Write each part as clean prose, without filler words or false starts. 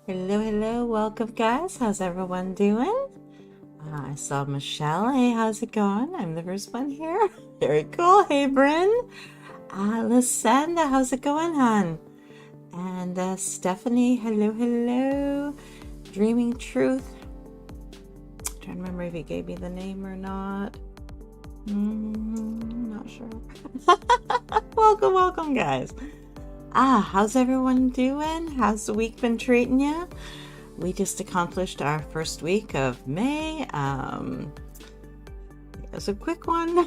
Hello, hello, welcome guys. How's everyone doing? I saw Michelle. Hey, how's it going? I'm the first one here. Very cool. Hey, Bryn. Lysanda, how's it going, hon? And Stephanie, hello, hello. Dreaming Truth. I'm trying to remember if he gave me the name or not. Not sure. Welcome, guys. How's everyone doing? How's the week been treating you? We just accomplished our first week of May. It was a quick one,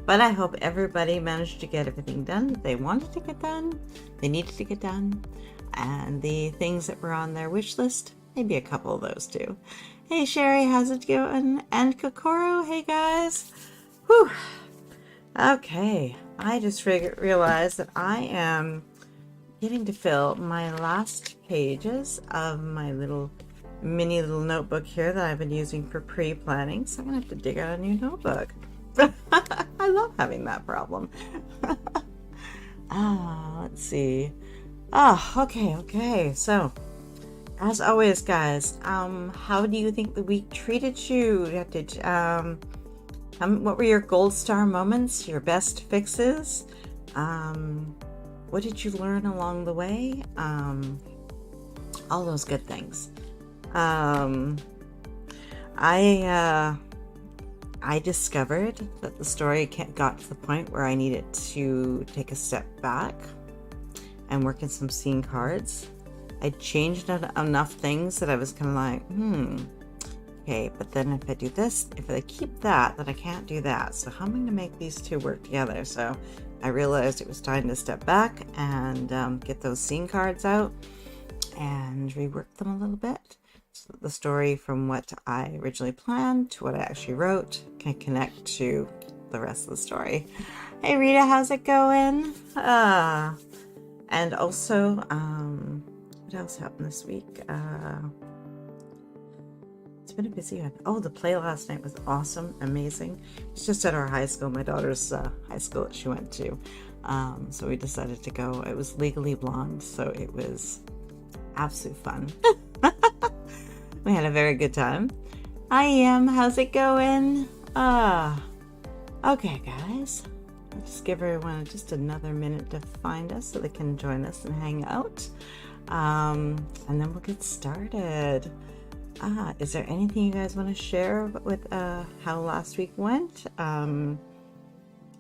but I hope everybody managed to get everything done that they wanted to get done, they needed to get done, and the things that were on their wish list, maybe a couple of those too. Hey Sherry, how's it going? And Kokoro, hey guys. Whew. Okay, I just realized that I am getting to fill my last pages of my mini little notebook here that I've been using for pre-planning, so I'm gonna have to dig out a new notebook. I love having that problem. Let's see. Okay. So, as always, guys, how do you think the week treated you? What were your gold star moments, your best fixes? What did you learn along the way? All those good things. I discovered that the story got to the point where I needed to take a step back and work in some scene cards. I changed enough things that I was kind of like, okay, but then if I do this, if I keep that, then I can't do that. So how am I going to make these two work together? So I realized it was time to step back and get those scene cards out and rework them a little bit. So the story from what I originally planned to what I actually wrote can connect to the rest of the story. Hey Rita, how's it going? And also, what else happened this week? It's been a busy one. Oh, the play last night was awesome, amazing. It's just at our high school, my daughter's high school that she went to. So we decided to go. It was Legally Blonde, so it was absolute fun. We had a very good time. Hi, Em. How's it going? Okay, guys. I'll just give everyone just another minute to find us so they can join us and hang out. And then we'll get started. Is there anything you guys want to share with how last week went?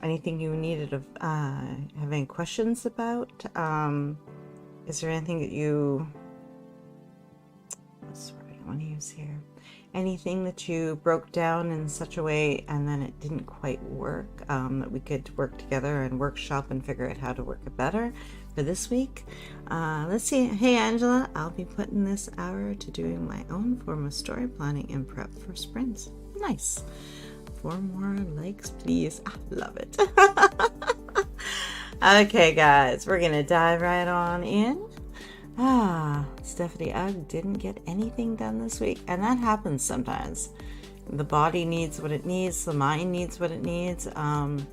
Anything you needed to have any questions about? Is there anything that you... what's the word I want to use here? Anything that you broke down in such a way and then it didn't quite work, that we could work together and workshop and figure out how to work it better for this week? Let's see. Hey Angela, I'll be putting this hour to doing my own form of story planning and prep for sprints. Nice. 4 more likes, please. I love it. Okay, guys, we're gonna dive right on in. Stephanie, I didn't get anything done this week, and that happens sometimes. The body needs what it needs, the mind needs what it needs, and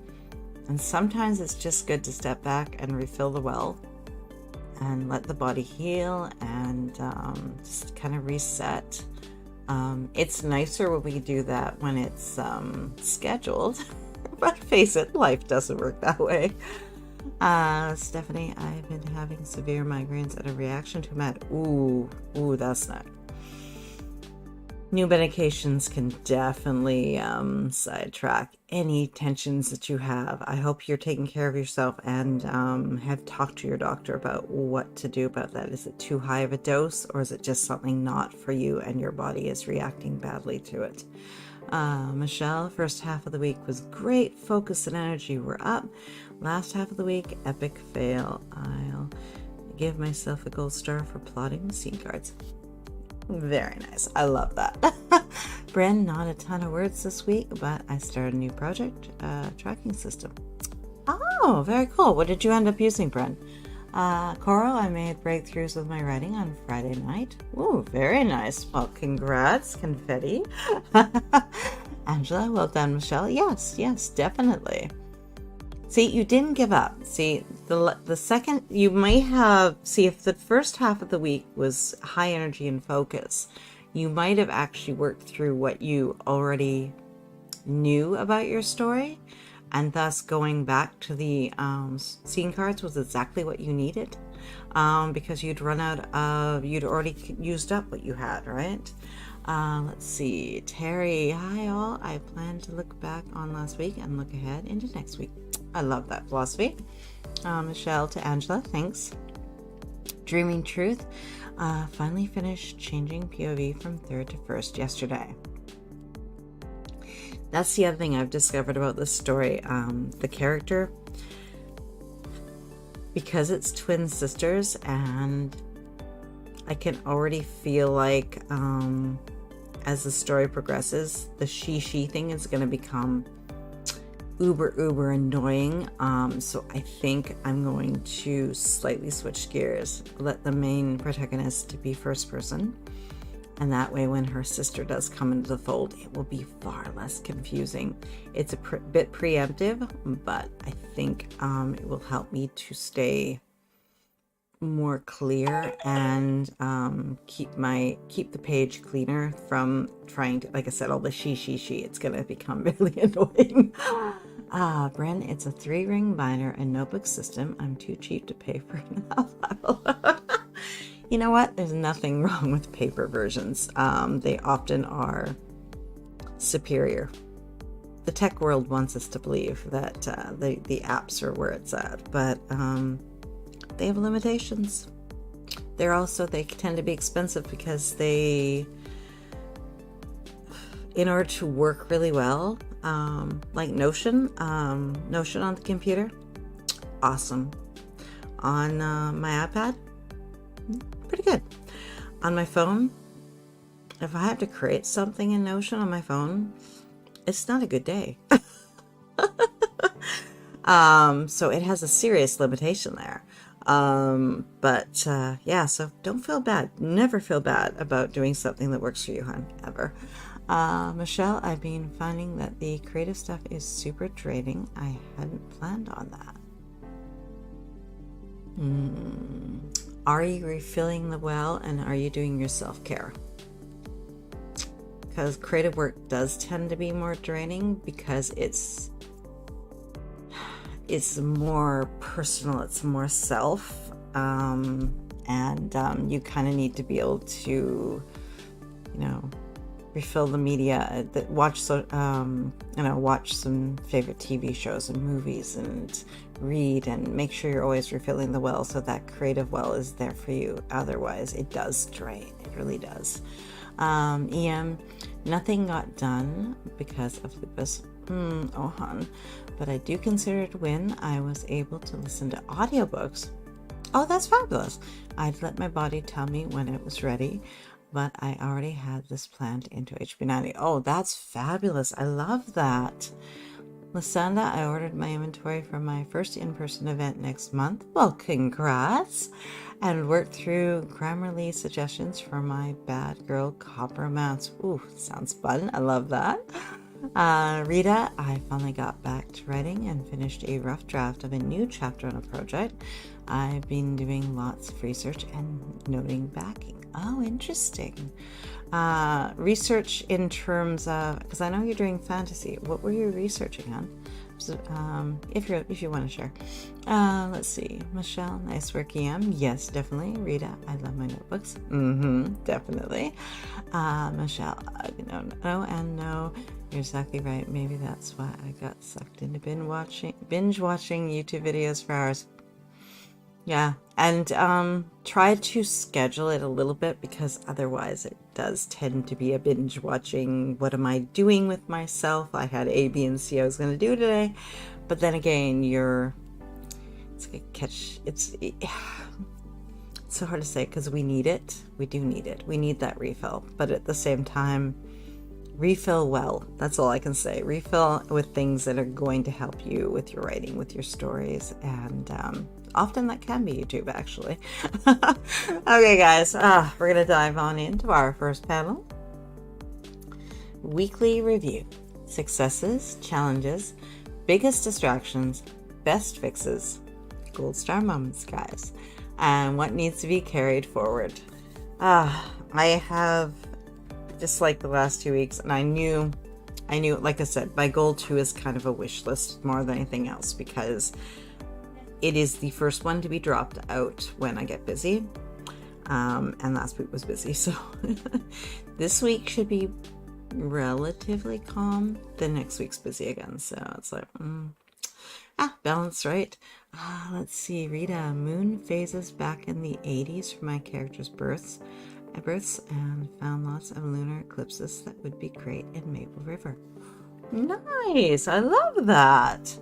sometimes it's just good to step back and refill the well and let the body heal and just kind of reset. It's nicer when we do that when it's scheduled, but face it, life doesn't work that way. Stephanie, I've been having severe migraines and a reaction to med. Ooh, that's not. New medications can definitely sidetrack any tensions that you have. I hope you're taking care of yourself and have talked to your doctor about what to do about that. Is it too high of a dose, or is it just something not for you and your body is reacting badly to it? Michelle, first half of the week was great. Focus and energy were up. Last half of the week, epic fail. I'll give myself a gold star for plotting the scene cards. Very nice. I love that. Bren, not a ton of words this week, but I started a new project, tracking system. Oh, very cool. What did you end up using, Bren? Coral, I made breakthroughs with my writing on Friday night. Ooh, very nice. Well, congrats, confetti. Angela, well done, Michelle. Yes, definitely. See, you didn't give up. See, the second, you may have, see, if the first half of the week was high energy and focus, you might have actually worked through what you already knew about your story, and thus going back to the scene cards was exactly what you needed, because you'd already used up what you had, right? Let's see. Terry, hi all. I plan to look back on last week and look ahead into next week. I love that philosophy. Michelle to Angela, thanks. Dreaming Truth, finally finished changing POV from third to first yesterday. That's the other thing I've discovered about this story. The character, because it's twin sisters, and I can already feel like as the story progresses, the she thing is going to become uber annoying. So I think I'm going to slightly switch gears, let the main protagonist be first person, and that way when her sister does come into the fold, it will be far less confusing. It's a bit preemptive, but I think it will help me to stay more clear and keep the page cleaner from trying to, like I said, all the she. It's gonna become really annoying. Bren, it's a 3-ring binder and notebook system. I'm too cheap to pay for it. You know what? There's nothing wrong with paper versions. They often are superior. The tech world wants us to believe that the apps are where it's at, but they have limitations. They tend to be expensive because in order to work really well, like Notion on the computer, awesome. On my iPad, pretty good. On my phone, if I have to create something in Notion on my phone, it's not a good day. So it has a serious limitation there. Yeah, so don't feel bad. Never feel bad about doing something that works for you, hon, ever. Michelle, I've been finding that the creative stuff is super draining. I hadn't planned on that. Are you refilling the well, and are you doing your self-care? Because creative work does tend to be more draining because it's more personal, it's more self, and you kind of need to be able to, refill the media, watch some favorite TV shows and movies, and read, and make sure you're always refilling the well so that creative well is there for you. Otherwise, it does drain. It really does. EM, nothing got done because of lupus. Hon. But I do consider it when I was able to listen to audiobooks. Oh, that's fabulous. I'd let my body tell me when it was ready, but I already had this planned into HB90. Oh, that's fabulous. I love that. Lysanda, I ordered my inventory for my first in-person event next month. Well, congrats. And worked through Grammarly suggestions for my bad girl copper amounts. Ooh, sounds fun. I love that. Rita, I finally got back to writing and finished a rough draft of a new chapter on a project. I've been doing lots of research and noting backing. Oh, interesting. Research in terms of, because I know you're doing fantasy. What were you researching on? So, if you want to share. Let's see. Michelle, nice work, EM. Yes, definitely. Rita, I love my notebooks. Definitely. Michelle, no. You're exactly right. Maybe that's why I got sucked into binge watching YouTube videos for hours. Yeah, and try to schedule it a little bit, because otherwise it does tend to be a binge watching. What am I doing with myself? I had A, B, and C I was going to do today, but then again, it's so hard to say, because we need it. We do need it. We need that refill, but at the same time, refill well. That's all I can say. Refill with things that are going to help you with your writing, with your stories, and often that can be YouTube, actually. Okay, guys, we're going to dive on into our first panel. Weekly review. Successes, challenges, biggest distractions, best fixes, gold star moments, guys, and what needs to be carried forward. I have, just like the last 2 weeks, and I knew, like I said, my goal 2 is kind of a wish list more than anything else, because it is the first one to be dropped out when I get busy. And last week was busy, so this week should be relatively calm. Then next week's busy again, so it's like, balance, right? Let's see. Rita, moon phases back in the 80s for my character's births, and found lots of lunar eclipses that would be great in Maple River. Nice, I love that.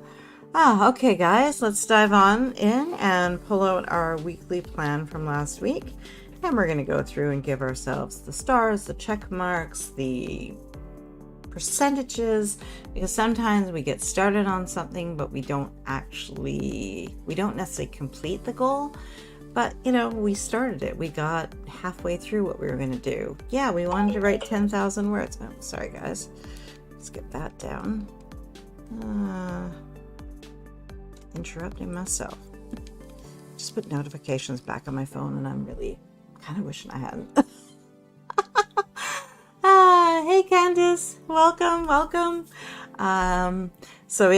Okay, guys, let's dive on in and pull out our weekly plan from last week. And we're going to go through and give ourselves the stars, the check marks, the percentages, because sometimes we get started on something, but we don't necessarily complete the goal. But, we started it. We got halfway through what we were going to do. Yeah, we wanted to write 10,000 words. Oh, sorry, guys. Let's get that down. Interrupting myself. Just put notifications back on my phone, and I'm really kind of wishing I hadn't. Hey Candice, welcome. So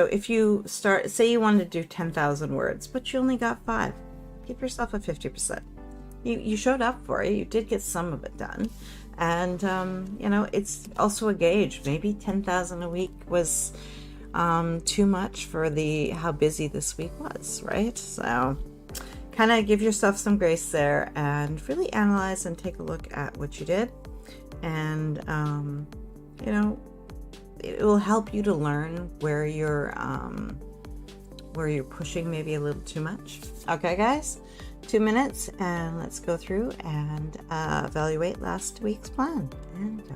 if you start, say you wanted to do 10,000 words, but you only got 5, give yourself a 50%. You showed up for it. You did get some of it done. And, it's also a gauge. Maybe 10,000 a week was too much for how busy this week was, right? So kind of give yourself some grace there and really analyze and take a look at what you did. And, it will help you to learn where you're pushing maybe a little too much. Okay, guys, 2 minutes, and let's go through and evaluate last week's plan. And go.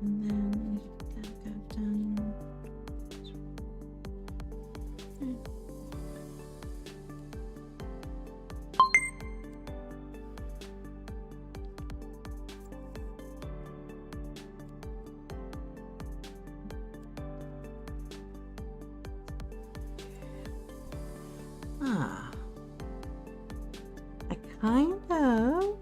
And then go down. I kind of,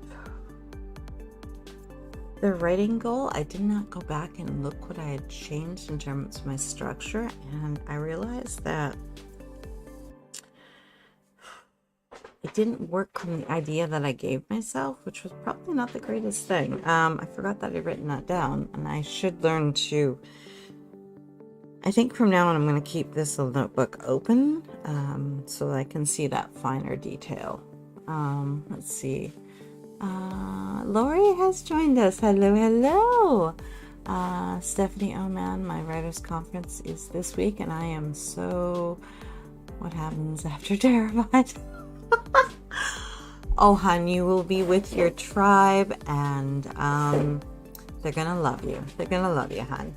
the writing goal, I did not go back and look what I had changed in terms of my structure, and I realized that it didn't work from the idea that I gave myself, which was probably not the greatest thing. I forgot that I'd written that down, and I should learn to, I think from now on I'm going to keep this little notebook open so that I can see that finer detail. Let's see. Lori has joined us. Hello, hello. Stephanie, oh man, my writers conference is this week and I am so... What happens after terrified? Oh, hon, you will be with your tribe and they're gonna love you. They're gonna love you, hon.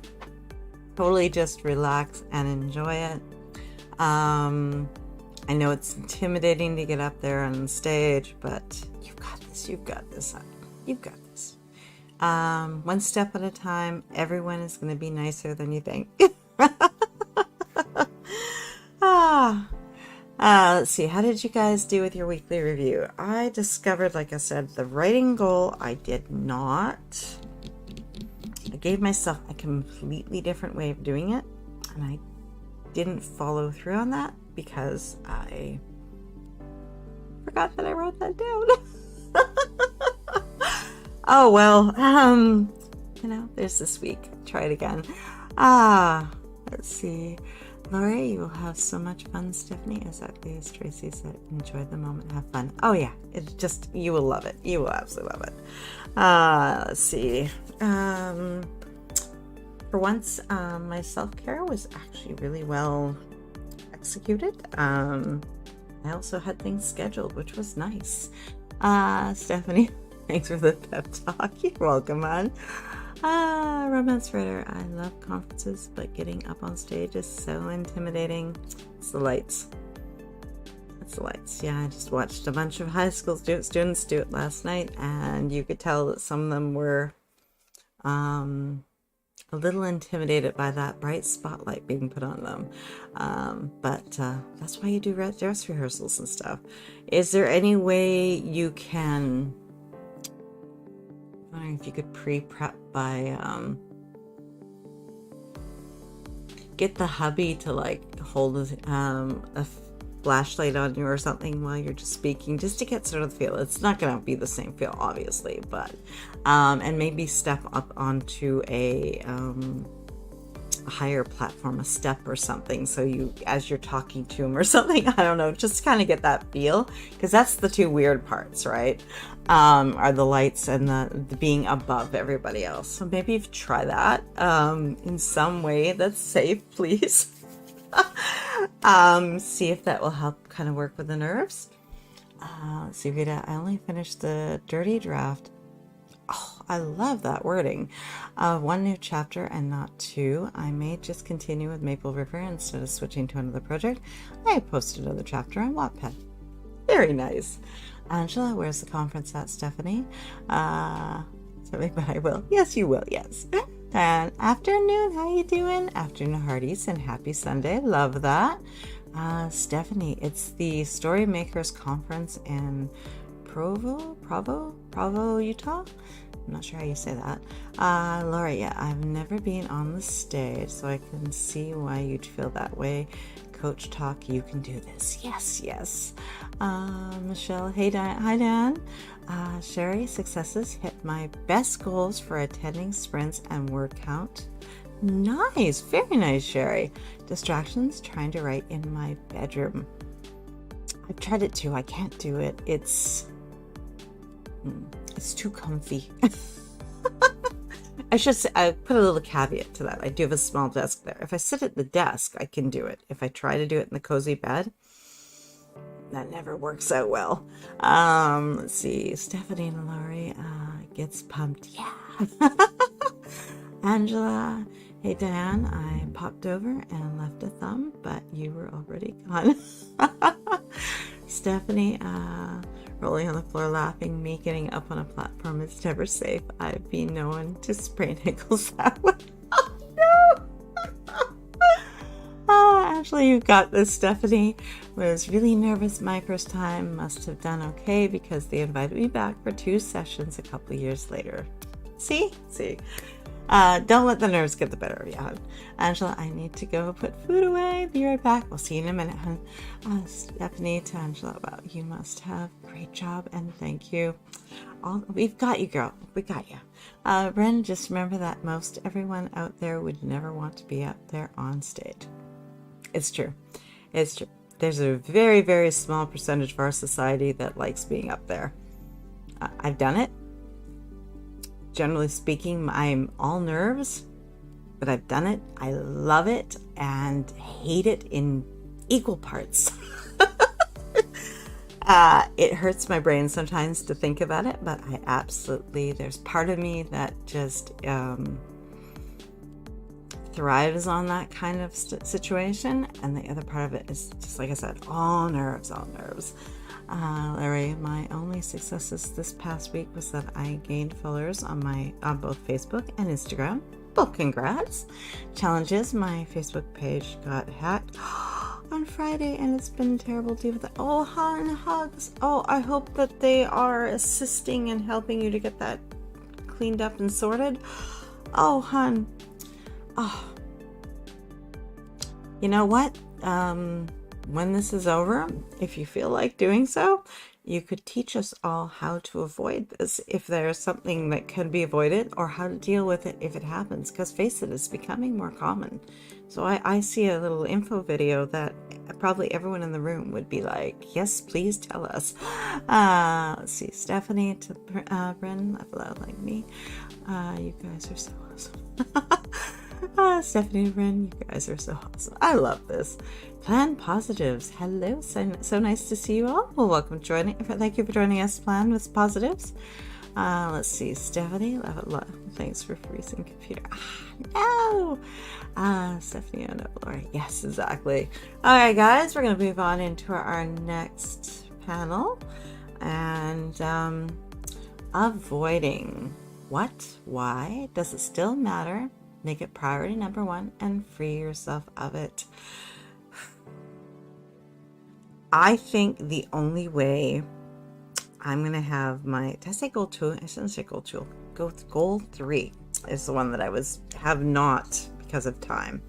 Totally just relax and enjoy it. I know it's intimidating to get up there on stage, but you've got this. You've got this, hon. You've got this. One step at a time. Everyone is going to be nicer than you think. Let's see. How did you guys do with your weekly review? I discovered, like I said, the writing goal. I did not. I gave myself a completely different way of doing it, and I didn't follow through on that because I forgot that I wrote that down. Oh well, you know, there's this week. Try it again. Let's see. Lori, you will have so much fun, Stephanie. Exactly as Tracy said, enjoy the moment, have fun. Oh yeah, it's just, you will love it. You will absolutely love it. Let's see. For once, my self-care was actually really well executed. I also had things scheduled, which was nice. Stephanie, thanks for the pep talk. You're welcome, man. Romance writer, I love conferences, but getting up on stage is so intimidating. It's the lights. It's the lights. Yeah, I just watched a bunch of high school students do it last night, and you could tell that some of them were a little intimidated by that bright spotlight being put on them. But that's why you do dress rehearsals and stuff. Is there any way you can... I don't know if you could pre-prep by get the hubby to like hold a flashlight on you or something while you're just speaking, just to get sort of the feel. It's not going to be the same feel, obviously, but and maybe step up onto a higher platform, a step or something, so you, as you're talking to him or something, I don't know, just kind of get that feel, because that's the two weird parts, right? Are the lights and the being above everybody else. So maybe if you try that in some way that's safe, please. See if that will help kind of work with the nerves. Let's see, Rita, I only finished the dirty draft. Oh, I love that wording. One new chapter and not two. I may just continue with Maple River instead of switching to another project. I posted another chapter on Wattpad. Very nice. Angela, where's the conference at, Stephanie? Sorry, but I will. Yes, you will. Yes. And afternoon, how you doing? Afternoon hearties and happy Sunday. Love that. Stephanie, it's the Story Makers Conference in Provo, Utah. I'm not sure how you say that. Laura, yeah, I've never been on the stage, so I can see why you'd feel that way. Coach talk, you can do this. Yes, yes. Michelle, hey, hi, Dan. Sherry, successes, hit my best goals for attending sprints and word count. Nice, very nice, Sherry. Distractions, trying to write in my bedroom. I've tried it too. I can't do it. It's too comfy. I should say, I put a little caveat to that. I do have a small desk there. If I sit at the desk, I can do it. If I try to do it in the cozy bed, that never works out well. Let's see. Stephanie and Laurie gets pumped. Yeah. Angela, hey Dan, I popped over and left a thumb, but you were already gone. Stephanie, rolling on the floor laughing, me getting up on a platform is never safe. I've been known to sprain ankles that way. Oh no! Actually, you got this. Stephanie was really nervous my first time. Must have done okay because they invited me back for 2 sessions a couple of years later. See? Don't let the nerves get the better of you, hon. Angela, I need to go put food away. Be right back. We'll see you in a minute, hon. Stephanie to Angela, wow, you must have. Great job and thank you. We've got you, girl. We got you. Ren, just remember that most everyone out there would never want to be out there on stage. It's true. It's true. There's a very, very small percentage of our society that likes being up there. I've done it. Generally speaking, I'm all nerves, but I've done it. I love it and hate it in equal parts. It hurts my brain sometimes to think about it, but I absolutely, there's part of me that just thrives on that kind of situation, and the other part of it is just, like I said, all nerves, all nerves. Larry, my only successes this past week was that I gained followers on both Facebook and Instagram. Well, congrats. Challenges, my Facebook page got hacked on Friday, and it's been terrible to deal with that. Oh, hon, hugs. Oh, I hope that they are assisting and helping you to get that cleaned up and sorted. Oh, hon. Oh. You know what? When this is over, if you feel like doing so, you could teach us all how to avoid this if there's something that can be avoided, or how to deal with it if it happens, because face it, it's becoming more common. So I see a little info video that probably everyone in the room would be like, yes, please tell us. Let's see, Stephanie to Bryn, laugh aloud like me. You guys are so awesome. Stephanie and Bryn, you guys are so awesome. I love this. Plan Positives. Hello, so nice to see you all. Well, welcome to joining. Thank you for joining us, Plan with Positives. Let's see, Stephanie, thanks for freezing computer. No! Stephanie, oh no, Laura. Yes, exactly. All right, guys, we're going to move on into our next panel. And avoiding. What? Why? Does it still matter? Make it priority number one and free yourself of it. I think the only way I'm going to have did I say goal 2? I shouldn't say goal 2. Goal 3 is the one that I have not because of time.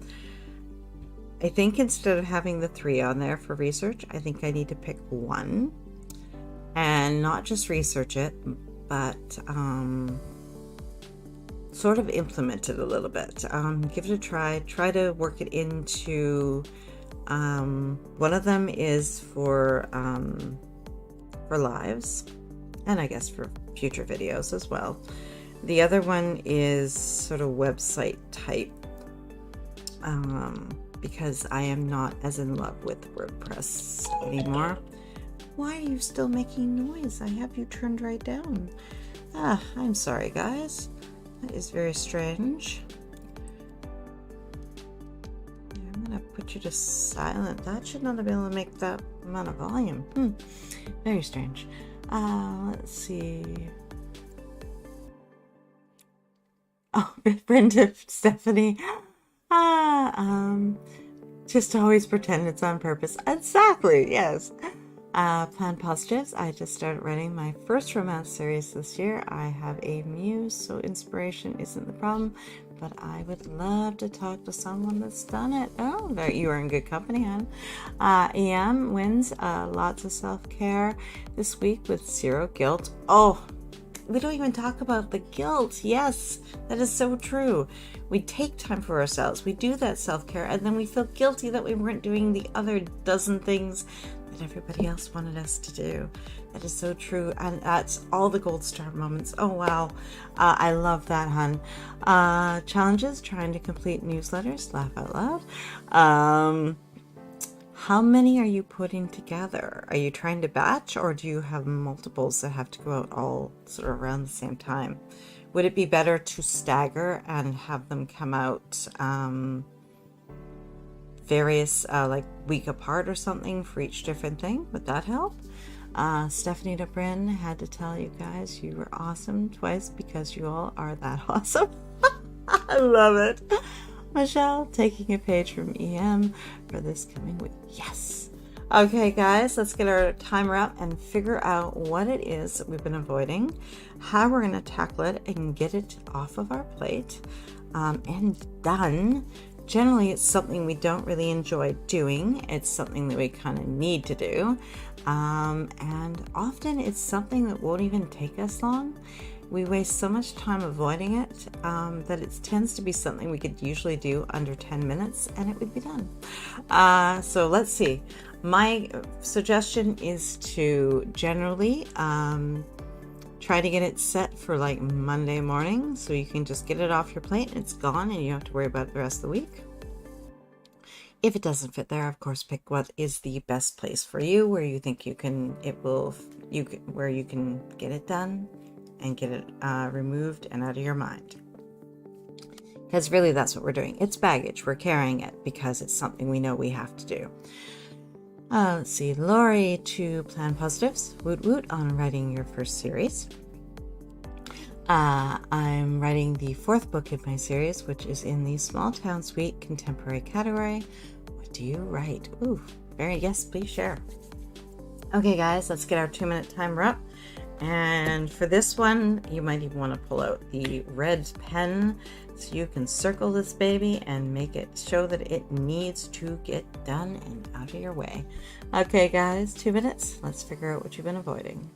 I think instead of having the 3 on there for research, I think I need to pick one and not just research it, but sort of implement it a little bit. Give it a try to work it into one of them is for lives, and I guess for future videos as well. The other one is sort of website type, because I am not as in love with WordPress anymore. Why are you still making noise? I have you turned right down. I'm sorry, guys. That is very strange. I'm gonna put you to silent. That should not have been able to make that amount of volume. Very strange. Let's see. Oh, Brenda, Stephanie. Just always pretend it's on purpose. Exactly, yes. Plan Positives. I just started writing my first romance series this year. I have a muse, so inspiration isn't the problem, but I would love to talk to someone that's done it. Oh, you are in good company, hon. EM wins lots of self-care this week with zero guilt. Oh, we don't even talk about the guilt. Yes, that is so true. We take time for ourselves. We do that self-care, and then we feel guilty that we weren't doing the other dozen things that everybody else wanted us to do. That is so true, and that's all the gold star moments. Oh wow, I love that, hun. Challenges, trying to complete newsletters, laugh out loud. How many are you putting together? Are you trying to batch, or do you have multiples that have to go out all sort of around the same time? Would it be better to stagger and have them come out various like week apart or something for each different thing? Would that help? Stephanie to Bryn, had to tell you guys you were awesome twice because you all are that awesome. I love it. Michelle, taking a page from EM for this coming week. Yes. Okay, guys, let's get our timer up and figure out what it is that we've been avoiding, how we're going to tackle it and get it off of our plate and done. Generally, it's something we don't really enjoy doing. It's something that we kind of need to do. And often it's something that won't even take us long. We waste so much time avoiding it that it tends to be something we could usually do under 10 minutes and it would be done. So let's see. My suggestion is to generally Try to get it set for like Monday morning so you can just get it off your plate and it's gone and you don't have to worry about it the rest of the week. If it doesn't fit there, of course, pick what is the best place for you, where you think where you can get it done and get it removed and out of your mind. Because really that's what we're doing. It's baggage. We're carrying it because it's something we know we have to do. Let's see. Lori to Plan Positives. Woot woot on writing your first series. I'm writing the 4th book in my series, which is in the Small Town Suite Contemporary category. What do you write? Ooh, yes, please share. Okay, guys, let's get our 2-minute timer up. And for this one, you might even want to pull out the red pen so you can circle this baby and make it show that it needs to get done and out of your way. Okay, guys, 2 minutes. Let's figure out what you've been avoiding.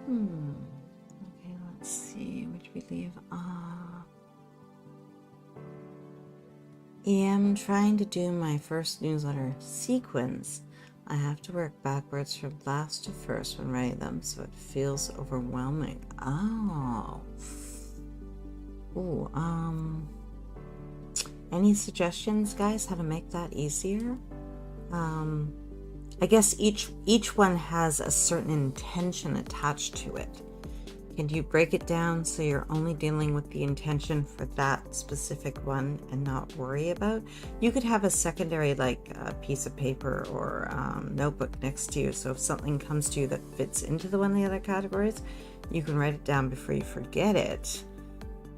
Okay, let's see. Which we leave am trying to do my first newsletter sequence. I have to work backwards from last to first when writing them, so it feels overwhelming. Any suggestions, guys, how to make that easier? I guess each one has a certain intention attached to it. Can you break it down so you're only dealing with the intention for that specific one and not worry about? You could have a secondary, like a piece of paper or notebook next to you, so if something comes to you that fits into one of the other categories, you can write it down before you forget it.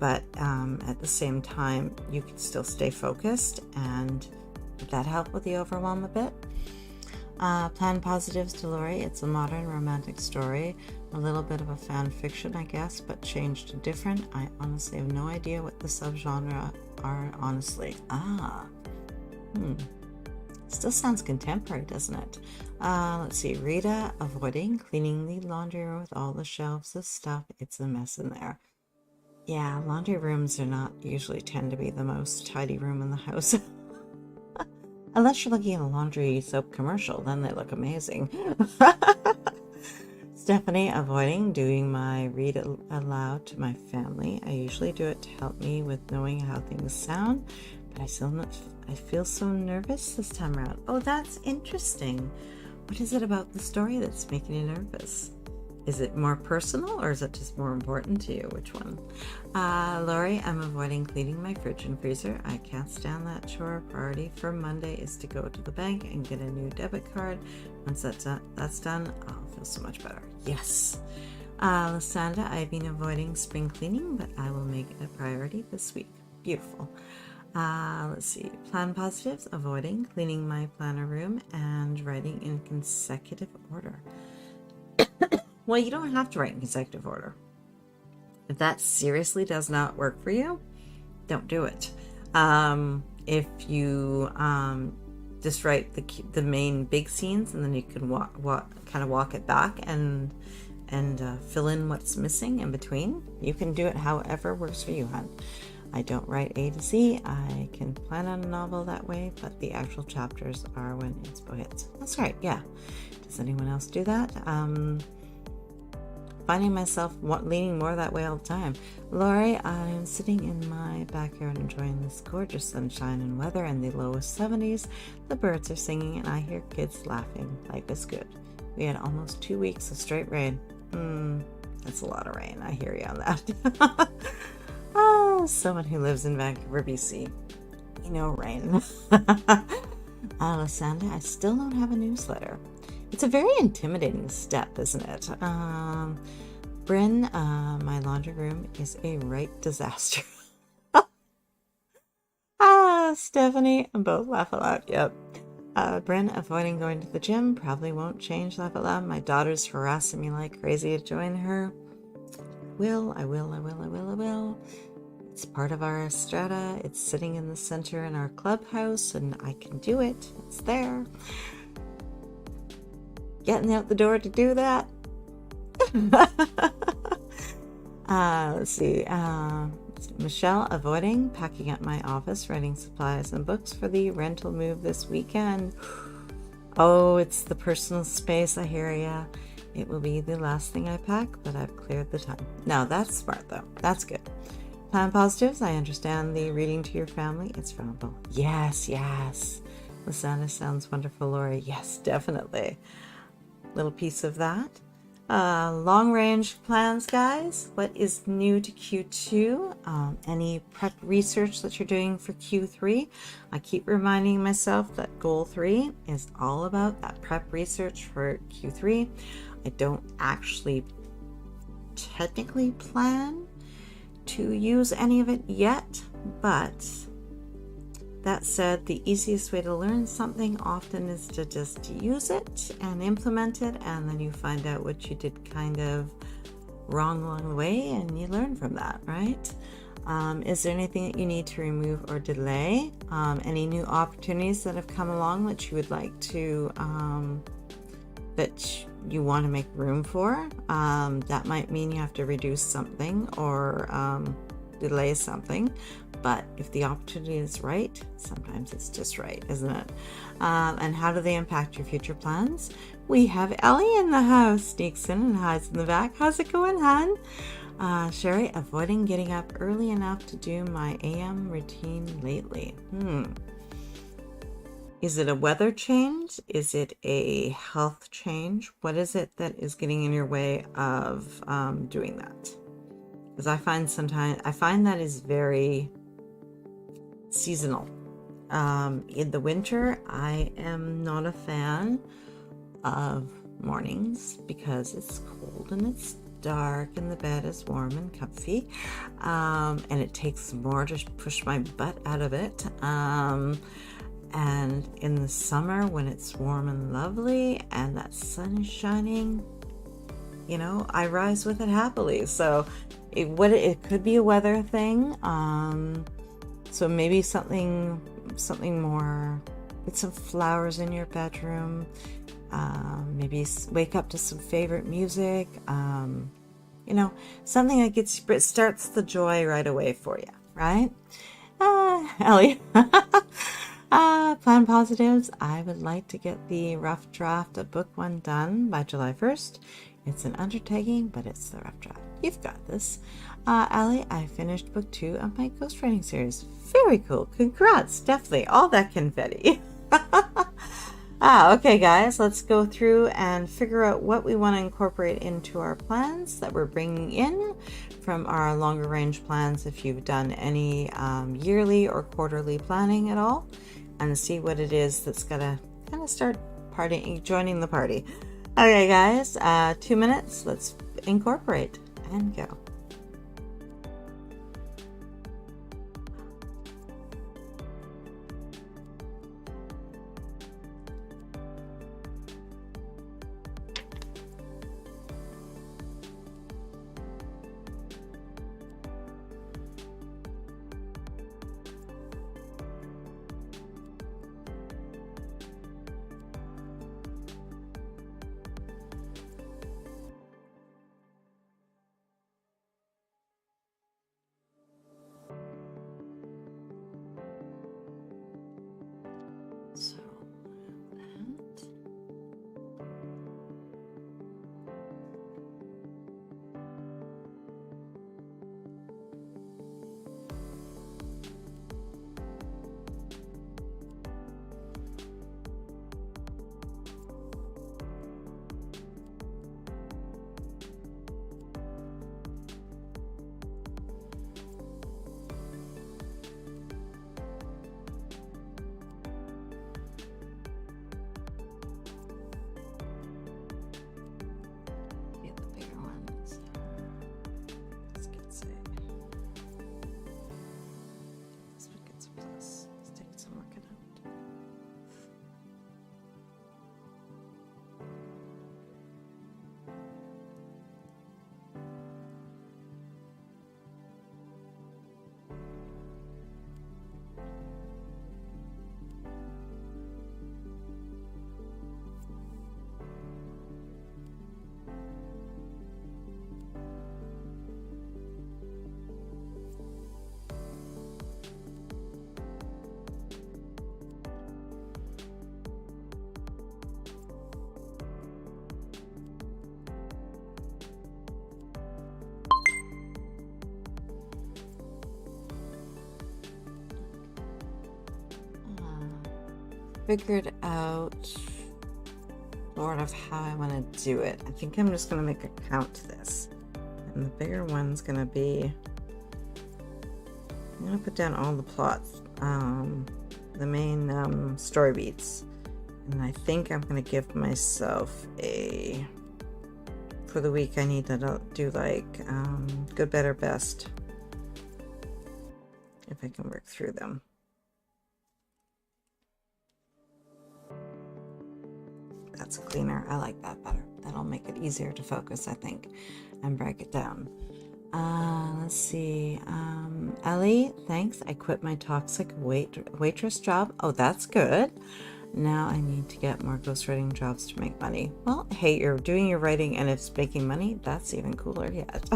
But at the same time, you can still stay focused, and did that help with the overwhelm a bit? Plan Positives to Lori. It's a modern romantic story, a little bit of a fan fiction, I guess, but changed to different. I honestly have no idea what the subgenre are, honestly. Still sounds contemporary, doesn't it? Let's see. Rita, avoiding cleaning the laundry room with all the shelves of stuff. It's a mess in there. Yeah, laundry rooms are not usually tend to be the most tidy room in the house. Unless you're looking at a laundry soap commercial, then they look amazing. Stephanie, avoiding doing my read aloud to my family. I usually do it to help me with knowing how things sound, but I feel so nervous this time around. Oh, that's interesting. What is it about the story that's making you nervous? Is it more personal or is it just more important to you? Which one? Lori, I'm avoiding cleaning my fridge and freezer. I can't stand that chore. Priority for Monday is to go to the bank and get a new debit card. Once that's done, I'll feel so much better. Yes. Lysanda, I've been avoiding spring cleaning, but I will make it a priority this week. Beautiful. Let's see. Plan positives, avoiding cleaning my planner room and writing in consecutive order. Well, you don't have to write in consecutive order. If that seriously does not work for you, don't do it. If you just write the main big scenes, and then you can walk it back and fill in what's missing in between. You can do it however works for you, hon. I don't write A to Z. I can plan on a novel that way, but the actual chapters are when inspo hits. That's right, yeah. Does anyone else do that? Finding myself leaning more that way all the time. Lori, I'm sitting in my backyard enjoying this gorgeous sunshine and weather and the lowest 70s. The birds are singing and I hear kids laughing. Life is good. We had almost 2 weeks of straight rain. That's a lot of rain. I hear you on that. Oh, someone who lives in Vancouver, BC. You know, rain. Lysanda, I still don't have a newsletter. It's a very intimidating step, isn't it? Bryn, my laundry room is a right disaster. Stephanie, both laugh aloud. Yep. Bryn, avoiding going to the gym probably won't change. Laugh aloud. My daughter's harassing me like crazy to join her. I will. It's part of our strata. It's sitting in the center in our clubhouse, and I can do it. It's there. Getting out the door to do that. Let's see. Michelle, avoiding packing up my office, renting supplies and books for the rental move this weekend. Oh, it's the personal space. I hear ya. It will be the last thing I pack, but I've cleared the time. No, that's smart though. That's good. Plan positives. I understand the reading to your family. It's valuable. Yes. Lysanda sounds wonderful, Lori. Yes, definitely. Little piece of that. Long range plans, guys. What is new to Q2? Any prep research that you're doing for Q3? I keep reminding myself that goal 3 is all about that prep research for Q3. I don't actually technically plan to use any of it yet, but that said, the easiest way to learn something often is to just use it and implement it, and then you find out what you did kind of wrong along the way, and you learn from that, right? Is there anything that you need to remove or delay? Any new opportunities that have come along that you would like to, that you want to make room for? That might mean you have to reduce something or delay something. But if the opportunity is right, sometimes it's just right, isn't it? And how do they impact your future plans? We have Ellie in the house, sneaks in and hides in the back. How's it going, hon? Sherry, avoiding getting up early enough to do my AM routine lately. Is it a weather change? Is it a health change? What is it that is getting in your way of doing that? Because I find that is very seasonal. In the winter, I am not a fan of mornings because it's cold and it's dark and the bed is warm and comfy, and it takes more to push my butt out of it. And in the summer, when it's warm and lovely and that sun is shining, I rise with it happily. So it could be a weather thing. So maybe something more, get some flowers in your bedroom, maybe wake up to some favorite music, something that starts the joy right away for you, right? Ellie. Plan positives. I would like to get the rough draft of book 1 done by July 1st. It's an undertaking, but it's the rough draft. You've got this. Allie, I finished book 2 of my ghostwriting series. Very cool. Congrats. Definitely. All that confetti. Okay, guys, let's go through and figure out what we want to incorporate into our plans that we're bringing in from our longer range plans, if you've done any yearly or quarterly planning at all, and see what it is that's gonna kind of start joining the party. Okay, guys, 2 minutes. Let's incorporate and go. So get the bigger ones. Let's get say this one gets a plus. Let's take some working out. Figured out sort of how I want to do it. I think I'm just going to make a count to this, and the bigger one's going to be, I'm going to put down all the plots, the main story beats, and I think I'm going to give myself for the week I need to do like good, better, best, if I can work through them. That's cleaner. I like that better. That'll make it easier to focus, I think, and break it down. Let's see. Ellie, thanks. I quit my toxic waitress job. Oh, that's good. Now I need to get more ghostwriting jobs to make money. Well, hey, you're doing your writing and it's making money. That's even cooler yet.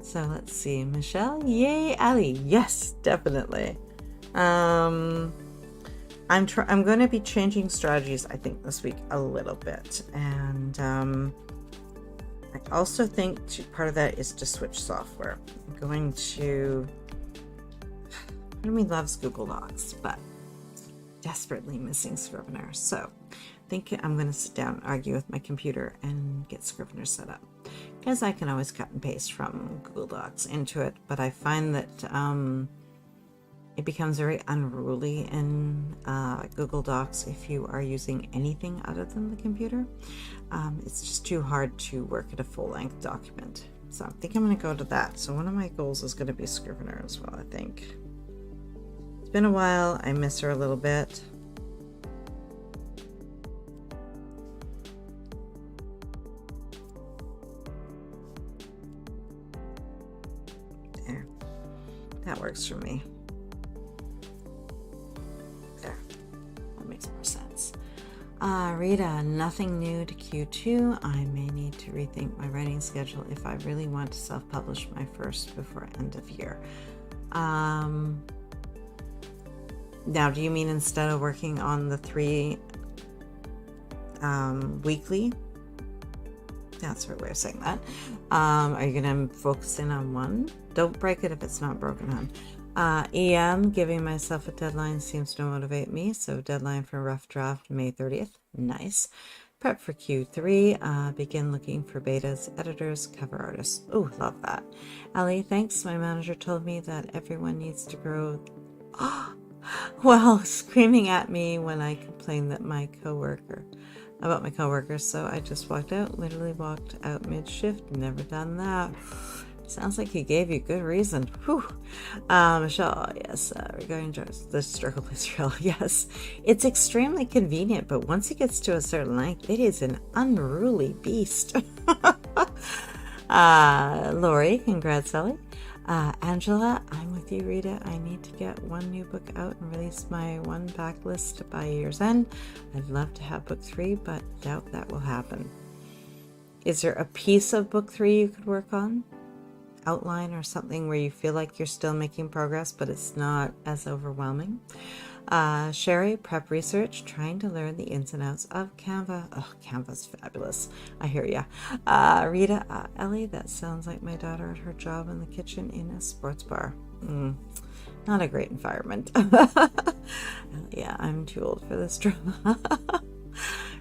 So let's see. Michelle, yay. Ellie, yes, definitely. I'm going to be changing strategies, I think, this week a little bit, and I also think part of that is to switch software. I'm going to. Part of me loves Google Docs, but desperately missing Scrivener. So I think I'm going to sit down and argue with my computer and get Scrivener set up, because I can always cut and paste from Google Docs into it, but I find that it becomes very unruly in Google Docs if you are using anything other than the computer. It's just too hard to work at a full-length document. So I think I'm going to go to that. So one of my goals is going to be Scrivener as well, I think. It's been a while. I miss her a little bit. There. That works for me. Makes more sense. Rita, nothing new to Q2. I may need to rethink my writing schedule if I really want to self-publish my first before end of year. Now, do you mean instead of working on the 3 weekly? That's her way of saying that. Are you going to focus in on one? Don't break it if it's not broken on. EM, giving myself a deadline seems to motivate me. So deadline for rough draft, May 30th. Nice. Prep for Q3. Begin looking for betas, editors, cover artists. Oh, love that. Ellie, thanks. My manager told me that everyone needs to grow. Well, screaming at me when I complained about my coworker. So I just literally walked out mid-shift. Never done that. Sounds like he gave you good reason. Whew. Michelle, yes, regarding the struggle with Israel, yes. It's extremely convenient, but once it gets to a certain length, it is an unruly beast. Lori, congrats, Ellie. Angela, I'm with you, Rita. I need to get one new book out and release my one backlist by year's end. I'd love to have book 3, but doubt that will happen. Is there a piece of book 3 you could work on? Outline or something where you feel like you're still making progress, but it's not as overwhelming. Sherry, prep research, trying to learn the ins and outs of Canva. Oh, Canva's fabulous. I hear ya. Rita, Ellie, that sounds like my daughter at her job in the kitchen in a sports bar. Not a great environment. Yeah, I'm too old for this drama.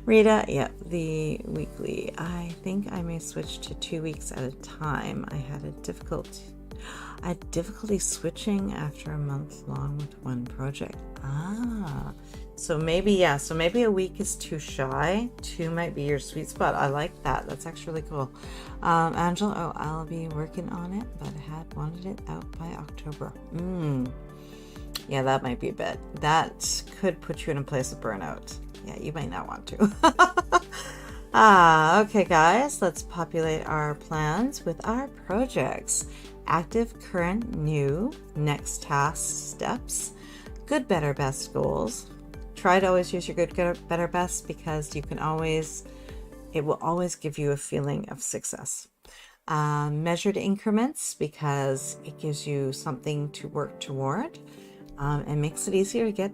Rita, yep, the weekly. I think I may switch to 2 weeks at a time. I had difficulty switching after a month long with one project. So maybe a week is too shy. 2 might be your sweet spot. I like that. That's actually really cool. Angela, I'll be working on it, but I had wanted it out by October. Yeah, that might be a bit. That could put you in a place of burnout. Yeah, you might not want to. Okay, guys, let's populate our plans with our projects. Active, current, new, next task, steps, good, better, best goals. Try to always use your good, better, best because it will always give you a feeling of success. Measured increments because it gives you something to work toward. And makes it easier to get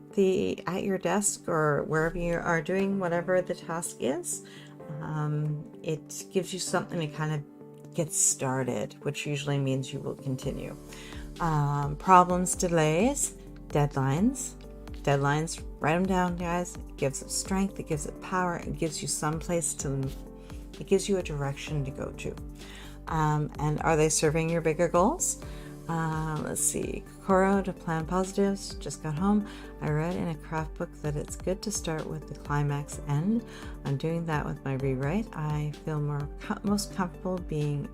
at your desk or wherever you are doing whatever the task is. It gives you something to kind of get started, which usually means you will continue. Problems, delays, deadlines. Deadlines, write them down, guys. It gives it strength, it gives it power, it gives you it gives you a direction to go to. And are they serving your bigger goals? Let's see. Kokoro, to plan positives. Just got home. I read in a craft book that it's good to start with the climax end. I'm doing that with my rewrite. I feel most comfortable being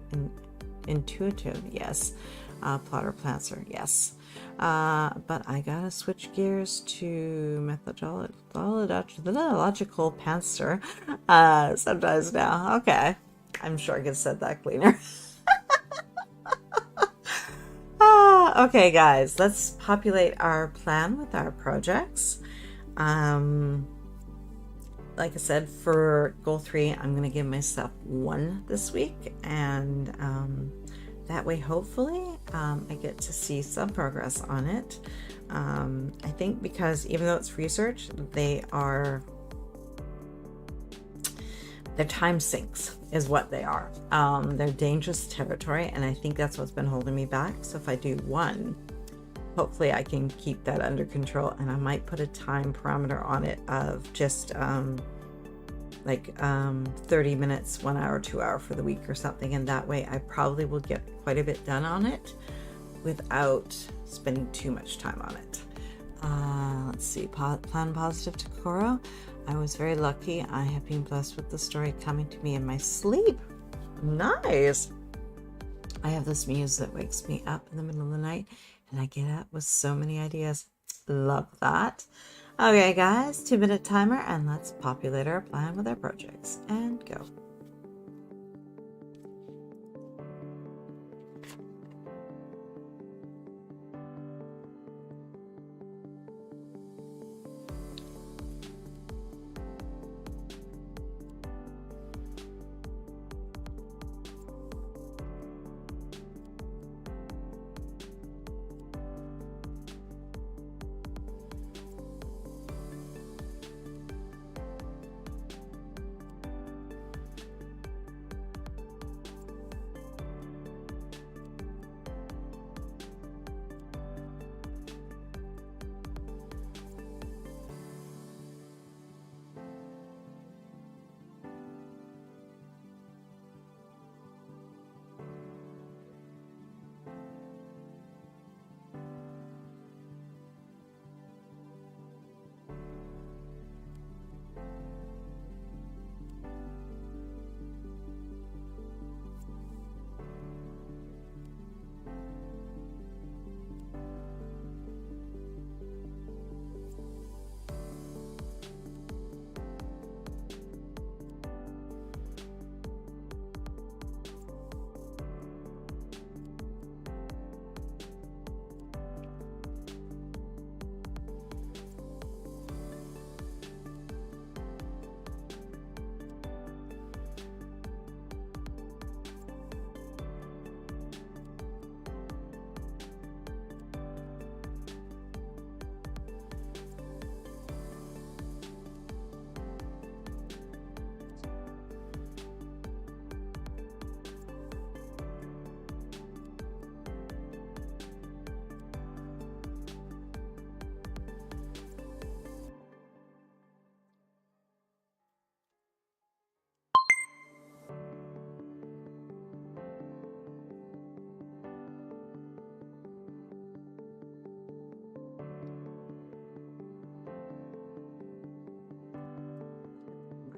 intuitive. Yes. Plotter plancer. Yes. But I gotta switch gears to methodological pantser sometimes now. Okay. I'm sure I could have said that cleaner. Okay, guys, let's populate our plan with our projects. Like I said, for goal 3, I'm going to give myself 1 this week, and that way, hopefully, I get to see some progress on it. I think because even though it's research, they're time sinks is what they are. They're dangerous territory, and I think that's what's been holding me back. So if I do 1, hopefully I can keep that under control, and I might put a time parameter on it of just 30 minutes, 1 hour, 2 hour for the week or something, and that way I probably will get quite a bit done on it without spending too much time on it. Let's see, plan positive to Kokoro. I was very lucky. I have been blessed with the story coming to me in my sleep. Nice. I have this muse that wakes me up in the middle of the night, and I get up with so many ideas. Love that. Okay, guys, 2-minute timer, and let's populate our plan with our projects. And go.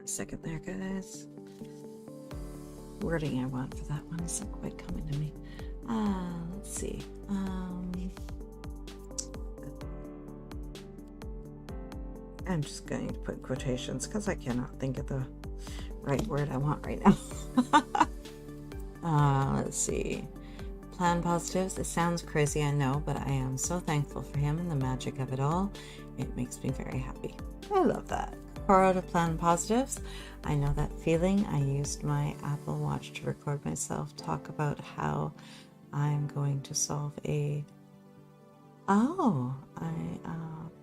a second there, guys. Wording I want for that one isn't quite coming to me. Let's see. I'm just going to put quotations because I cannot think of the right word I want right now. Let's see. Plan positives. It sounds crazy, I know, but I am so thankful for him and the magic of it all. It makes me very happy. I love that. Coro to plan positives. I know that feeling. I used my Apple Watch to record myself talk about how I'm going to solve a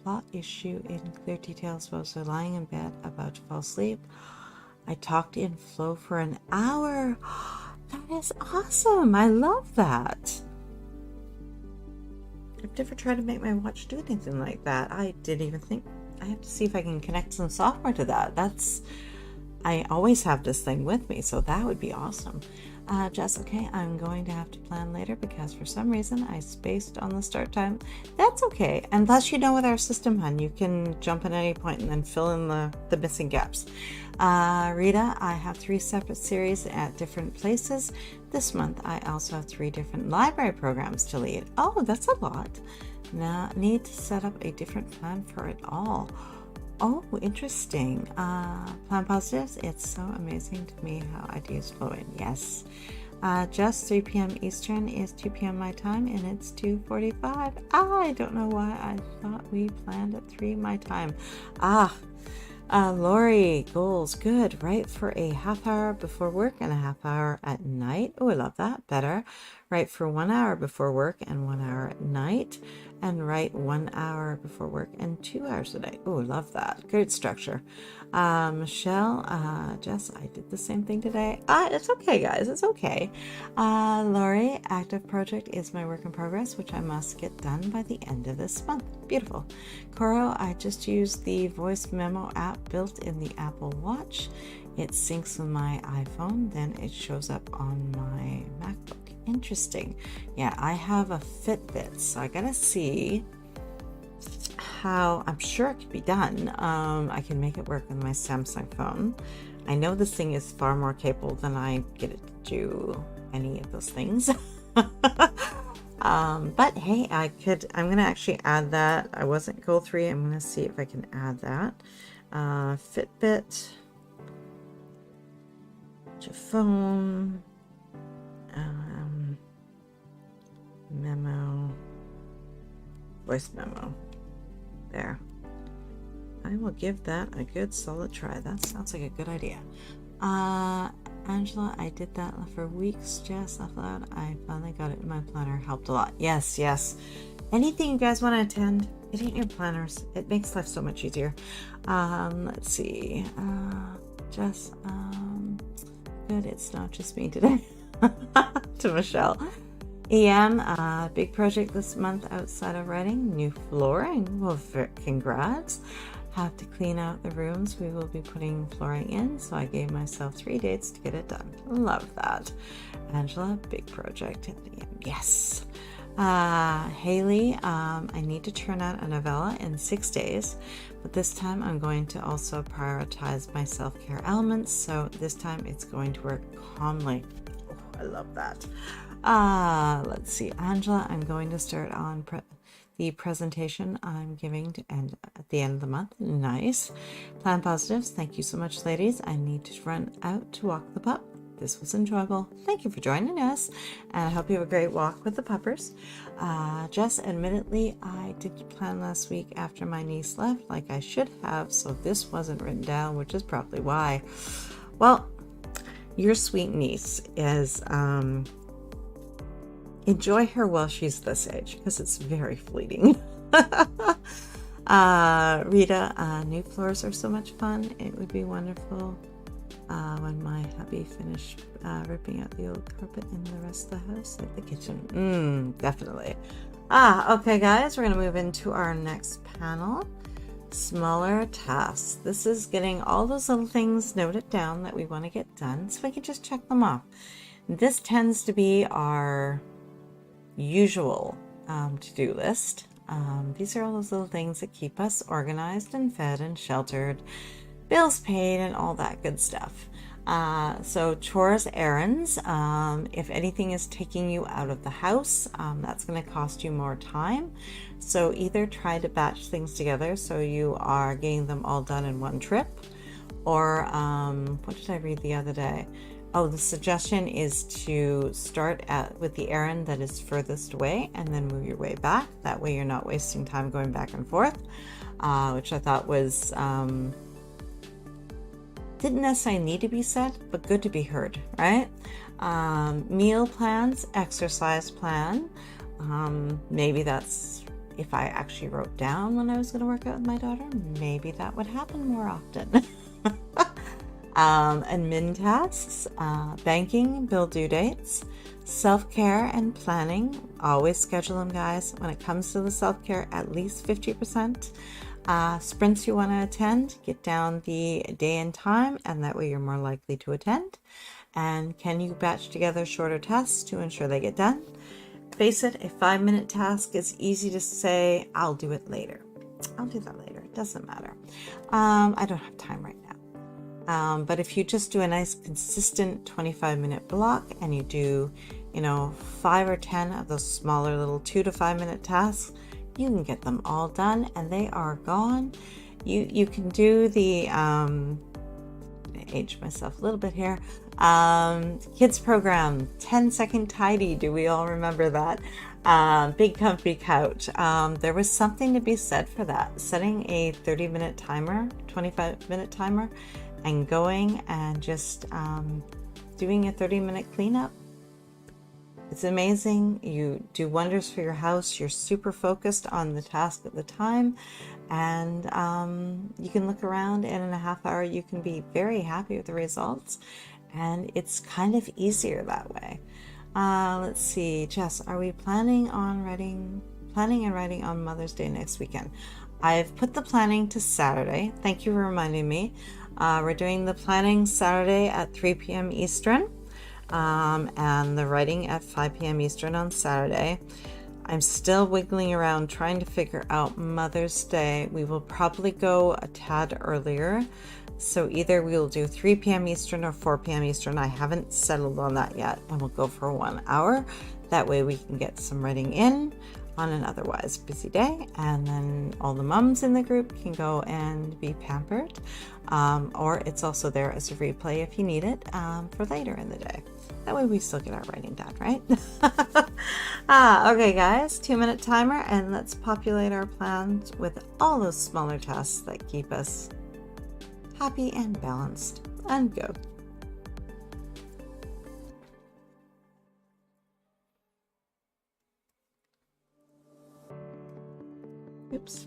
plot issue in clear details while I was lying in bed about to fall asleep. I talked in flow for an hour. That is awesome. I love that. I've never tried to make my watch do anything like that. I didn't even think. I have to see if I can connect some software to that. I always have this thing with me, so that would be awesome. Jess, okay, I'm going to have to plan later because for some reason I spaced on the start time. That's okay. And thus, you know, with our system, hon, you can jump at any point and then fill in the missing gaps. Rita, I have 3 separate series at different places. This month, I also have 3 different library programs to lead. Oh, that's a lot. Now, need to set up a different plan for it all. Oh, interesting. Plan positives. It's so amazing to me how ideas flow in. Yes. Just 3 p.m. Eastern is 2 p.m. my time, and it's 2:45. I don't know why I thought we planned at 3 my time. Lori, goals. Good. Right for a half hour before work and a half hour at night. Oh, I love that. Better. Right for 1 hour before work and 1 hour at night. And write 1 hour before work and 2 hours a day. Oh, love that. Great structure. Michelle, Jess, I did the same thing today. It's okay, guys. It's okay. Lori, active project is my work in progress, which I must get done by the end of this month. Beautiful. Coro, I just used the voice memo app built in the Apple Watch. It syncs with my iPhone, then it shows up on my MacBook. Interesting. Yeah, I have a Fitbit, so I gotta see how. I'm sure it could be done. I can make it work with my Samsung phone. I know this thing is far more capable than I get it to do any of those things. But hey, I'm gonna actually add that. I wasn't goal 3. I'm gonna see if I can add that. Fitbit, phone, memo, voice memo. There. I will give that a good solid try. That sounds like a good idea. Angela, I did that for weeks. Jess, out loud, I finally got it in my planner. Helped a lot. Yes, yes. Anything you guys want to attend, it ain't your planners. It makes life so much easier. Let's see. Jess, good. It's not just me today. To Michelle. EM, big project this month outside of writing. New flooring. Well, congrats. Have to clean out the rooms we will be putting flooring in, so I gave myself 3 dates to get it done. Love that. Angela, big project. Yes. Haley, I need to turn out a novella in 6 days, but this time I'm going to also prioritize my self-care elements, so this time it's going to work calmly. Oh, I love that. Let's see, Angela, I'm going to start on the presentation I'm giving to end at the end of the month. Nice. Plan positives. Thank you so much, ladies. I need to run out to walk the pup. This was enjoyable. Thank you for joining us, and I hope you have a great walk with the puppers. Jess, admittedly, I did plan last week after my niece left, like I should have, so this wasn't written down, which is probably why. Well, your sweet niece is, enjoy her while she's this age, because it's very fleeting. Rita, new floors are so much fun. It would be wonderful when my hubby finished ripping out the old carpet in the rest of the house, like the kitchen. Definitely. Okay, guys, we're going to move into our next panel. Smaller tasks. This is getting all those little things noted down that we want to get done, so we can just check them off. This tends to be our usual to-do list. These are all those little things that keep us organized and fed and sheltered. bills paid and all that good stuff. So chores, errands, if anything is taking you out of the house, that's going to cost you more time. So either try to batch things together so you are getting them all done in one trip, or what did I read the other day? Oh, the suggestion is to start with the errand that is furthest away and then move your way back. That way you're not wasting time going back and forth, which I thought was didn't necessarily need to be said, but good to be heard, right? Meal plans, exercise plan. Maybe that's, if I actually wrote down when I was going to work out with my daughter, maybe that would happen more often. Admin tasks, banking, bill due dates, self-care and planning. Always schedule them, guys. When it comes to the self-care, at least 50%. Sprints you want to attend, get down the day and time, and that way you're more likely to attend. And can you batch together shorter tasks to ensure they get done? Face it, a 5-minute task is easy to say, I'll do it later. I'll do that later. It doesn't matter. I don't have time right now. But if you just do a nice consistent 25-minute block and you do, 5 or 10 of those smaller little 2 to 5 minute tasks, you can get them all done and they are gone. You can do the, I aged myself a little bit here. Kids program, 10-second tidy. Do we all remember that? Big comfy couch. There was something to be said for that. Setting a 30-minute timer, 25-minute timer, and going and just doing a 30-minute cleanup. It's amazing. You do wonders for your house. You're super focused on the task at the time, and you can look around, and in a half hour you can be very happy with the results, and it's kind of easier that way. Let's see, Jess, are we planning and writing on Mother's Day next weekend? I've put the planning to Saturday. Thank you for reminding me. We're doing the planning Saturday at 3 p.m. Eastern, and the writing at 5 p.m. Eastern on Saturday. I'm still wiggling around trying to figure out Mother's Day. We will probably go a tad earlier. So either we will do 3 p.m. Eastern or 4 p.m. Eastern. I haven't settled on that yet, and we'll go for 1 hour. That way we can get some writing in on an otherwise busy day, and then all the mums in the group can go and be pampered, or it's also there as a replay if you need it for later in the day. That way we still get our writing done, right? Okay guys, 2-minute timer, and let's populate our plans with all those smaller tasks that keep us happy and balanced, and go. Oops.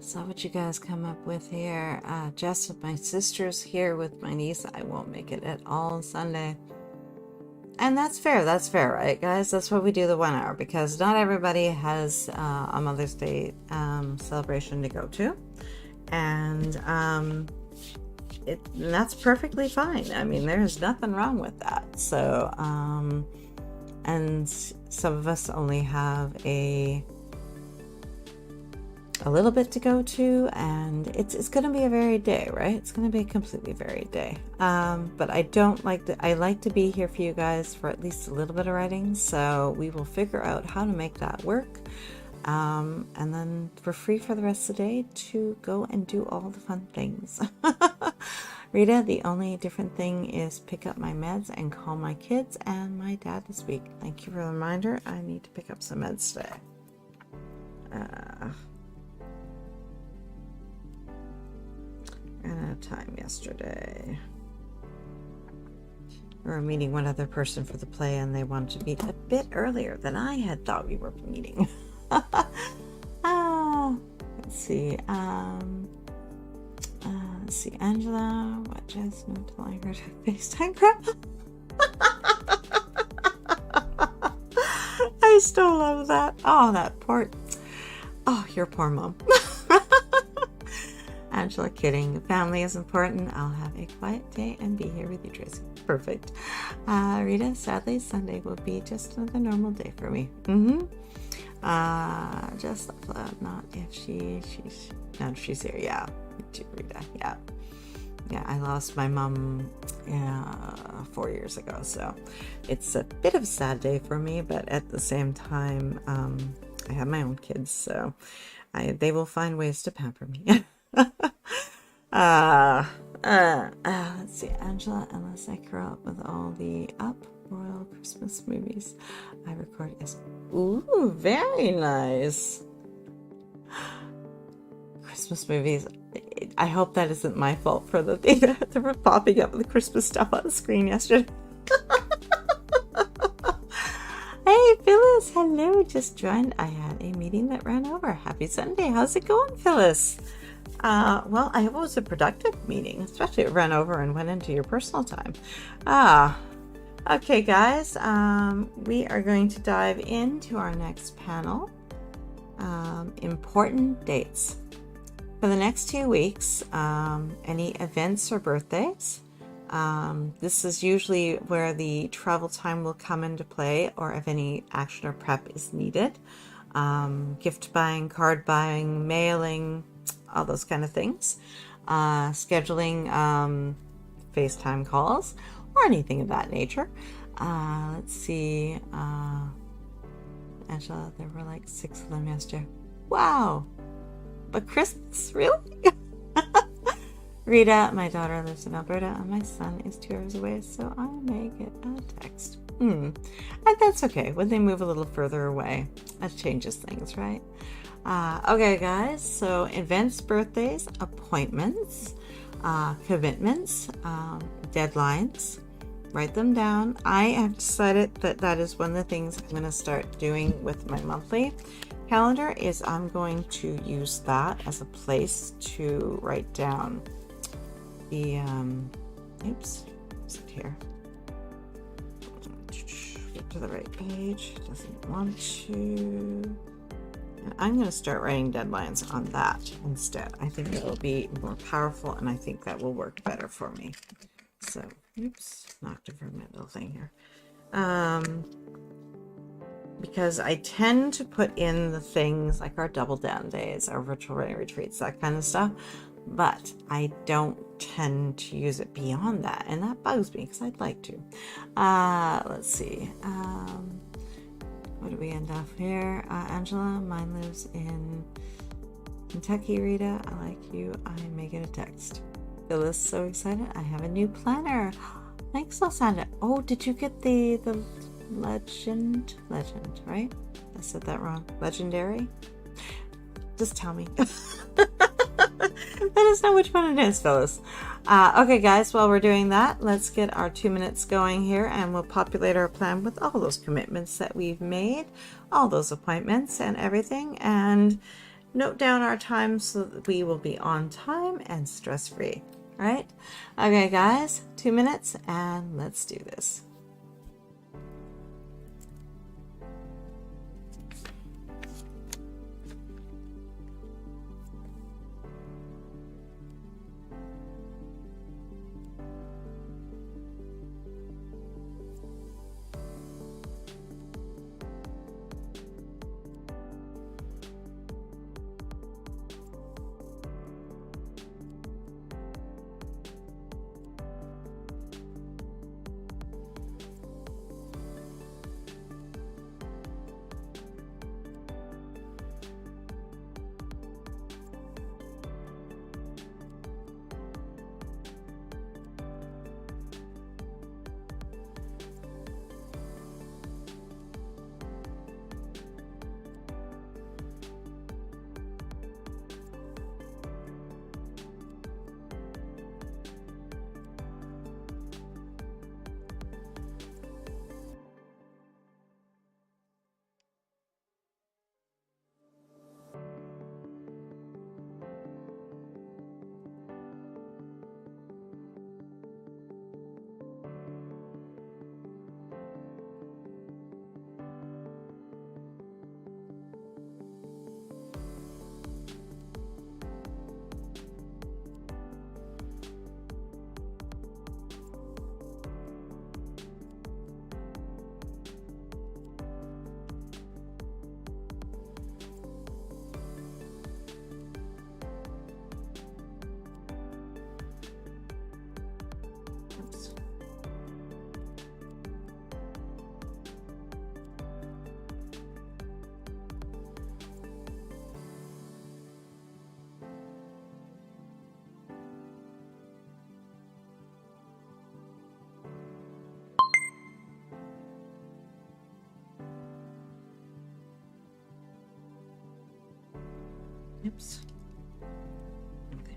So what you guys come up with here? Jess, my sister's here with my niece. I won't make it at all Sunday. And that's fair, right, guys? That's why we do the 1 hour, because not everybody has a Mother's Day celebration to go to. And that's perfectly fine. I mean, there's nothing wrong with that. So, and some of us only have a little bit to go to, and it's going to be a varied day, right? It's going to be a completely varied day. But I like to be here for you guys for at least a little bit of writing, so we will figure out how to make that work. And then we're free for the rest of the day to go and do all the fun things. Rita, the only different thing is pick up my meds and call my kids and my dad this week. Thank you for the reminder. I need to pick up some meds today. Ran out of time yesterday. We were meeting one other person for the play, and they wanted to meet a bit earlier than I had thought we were meeting. Let's see. Let's see, Angela. What just no telling her to FaceTime crap? I still love that. Oh, that poor. Oh, your poor mom. Angela, kidding. Family is important. I'll have a quiet day and be here with you, Tracy. Perfect. Rita, sadly, Sunday will be just another normal day for me. Just not if she's here. Yeah, me too, Rita. Yeah. I lost my mom 4 years ago, so it's a bit of a sad day for me. But at the same time, I have my own kids, so they will find ways to pamper me. Let's see, Angela, unless I curl up with all the Royal Christmas movies I record is. Ooh, very nice. Christmas movies. I hope that isn't my fault for the thing that were popping up with the Christmas stuff on the screen yesterday. Hey, Phyllis, hello, just joined. I had a meeting that ran over. Happy Sunday. How's it going, Phyllis? Well, I hope it was a productive meeting, especially it ran over and went into your personal time. Okay, guys, we are going to dive into our next panel. Important dates. For the next 2 weeks, any events or birthdays. This is usually where the travel time will come into play, or if any action or prep is needed. Gift buying, card buying, mailing, all those kind of things. Scheduling FaceTime calls or anything of that nature. Let's see. Angela, there were like 6 of them yesterday. Wow. But Christmas, really? Rita, my daughter lives in Alberta and my son is 2 hours away, so I may get a text. And that's okay. When they move a little further away, that changes things, right? Okay, guys. So events, birthdays, appointments, commitments, deadlines. Write them down. I have decided that is one of the things I'm going to start doing with my monthly calendar is I'm going to use that as a place to write down the oops, is it here? Get to the right page. Doesn't want to. And I'm going to start writing deadlines on that instead. I think that will be more powerful, and I think that will work better for me. So, oops, knocked over my little thing here. Because I tend to put in the things like our double down days, our virtual writing retreats, that kind of stuff, but I don't tend to use it beyond that, and that bugs me because I'd like to. Let's see. What do we end up here? Angela, mine lives in Kentucky. Rita, I like you. I may get a text. Phyllis, so excited. I have a new planner. Thanks, Lysandra. Oh, did you get the legend, right? I said that wrong. Legendary? Just tell me. Let us know which one it is, Phyllis. Okay, guys, while we're doing that, let's get our 2 minutes going here, and we'll populate our plan with all those commitments that we've made, all those appointments and everything, and note down our time so that we will be on time and stress-free. All right? Okay, guys, 2 minutes and let's do this. Oops. Okay.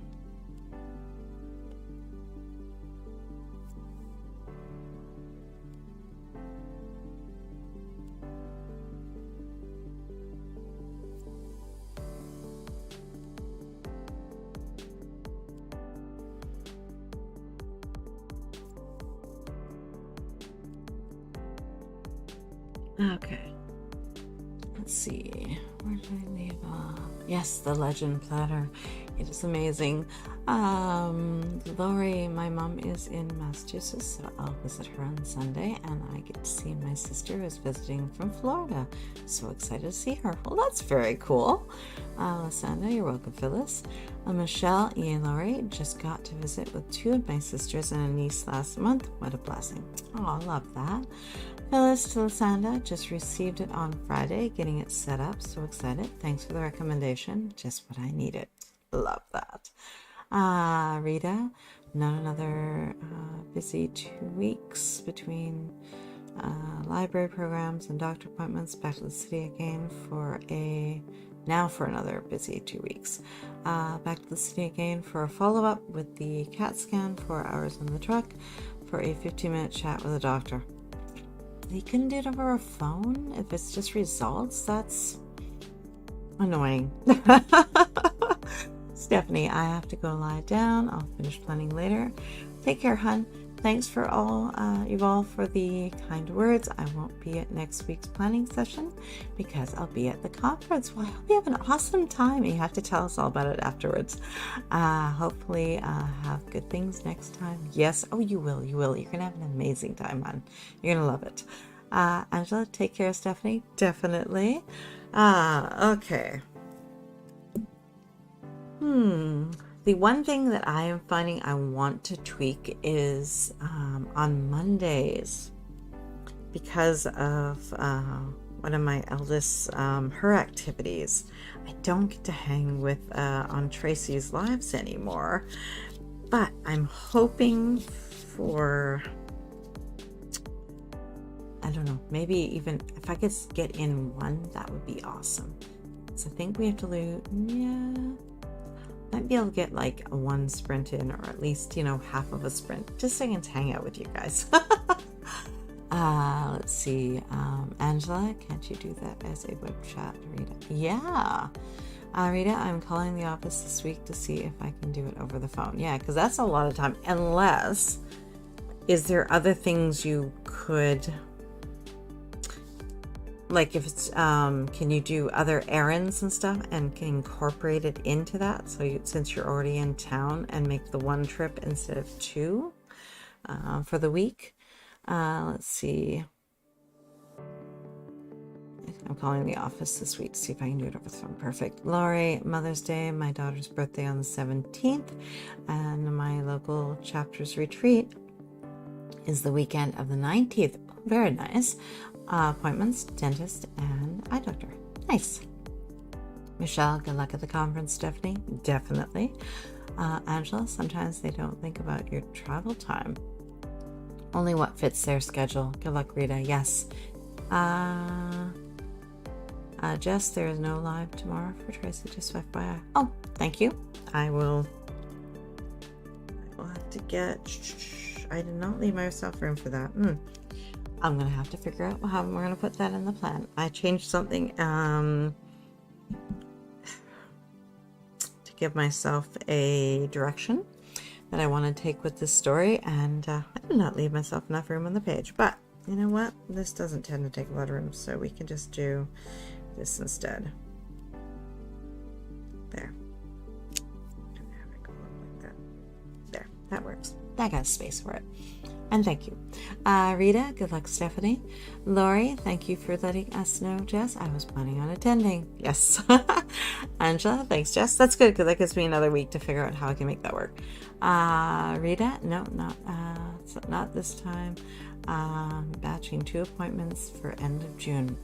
Okay. Let's see. Where did I leave off? Yes, the legend platter. It is amazing. Lori, my mom is in Massachusetts, so I'll visit her on Sunday, and I get to see my sister who's visiting from Florida. So excited to see her. Well, that's very cool. Sandra, you're welcome, Phyllis. Michelle, and Lori just got to visit with 2 of my sisters and a niece last month. What a blessing. Oh, I love that. Phyllis to Lasanda, just received it on Friday, getting it set up. So excited. Thanks for the recommendation. Just what I needed. Love that. Rita, not another busy 2 weeks between library programs and doctor appointments. Back to the city again for another busy 2 weeks. Back to the city again for a follow-up with the CAT scan, 4 hours in the truck for a 15-minute chat with a doctor. They couldn't do it over a phone? If it's just results, that's annoying. Stephanie, I have to go lie down. I'll finish planning later. Take care, hun. Thanks for you all for the kind words. I won't be at next week's planning session because I'll be at the conference. Well, I hope you have an awesome time. You have to tell us all about it afterwards. Hopefully have good things next time. Yes. Oh, you will. You will. You're going to have an amazing time, hon. You're going to love it. Angela, take care, Stephanie. Definitely. Okay. The one thing that I am finding I want to tweak is on Mondays, because of one of my eldest, her activities. I don't get to hang with on Tracy's lives anymore, but I'm hoping for, I don't know, maybe even if I could get in one, that would be awesome. So I think we have to lose, might be able to get like a 1 sprint in, or at least, half of a sprint, just so I can hang out with you guys. Let's see. Angela, can't you do that as a web chat, Rita? Yeah. Rita, I'm calling the office this week to see if I can do it over the phone. Yeah, because that's a lot of time. Unless, is there other things you could, like if it's, can you do other errands and stuff and can incorporate it into that? So since you're already in town, and make the one trip instead of two for the week. Let's see. I'm calling the office this week to see if I can do it over the phone. Perfect. Lori, Mother's Day, my daughter's birthday on the 17th, and my local chapter's retreat is the weekend of the 19th. Very nice. Appointments, dentist, and eye doctor. Nice. Michelle, good luck at the conference. Stephanie, definitely. Angela, sometimes they don't think about your travel time. Only what fits their schedule. Good luck, Rita. Yes. Jess, there is no live tomorrow for Tracy, just FYI. Oh, thank you. I will have to get... I did not leave myself room for that. I'm going to have to figure out how we're going to put that in the plan. I changed something to give myself a direction that I want to take with this story, and I did not leave myself enough room on the page. But you know what? This doesn't tend to take a lot of room, so we can just do this instead. There. Have it go like that. There. That works. That got space for it. And thank you. Rita, good luck, Stephanie. Lori, thank you for letting us know, Jess. I was planning on attending. Yes. Angela, thanks, Jess. That's good because that gives me another week to figure out how I can make that work. Rita, no, not this time. Batching 2 appointments for end of June.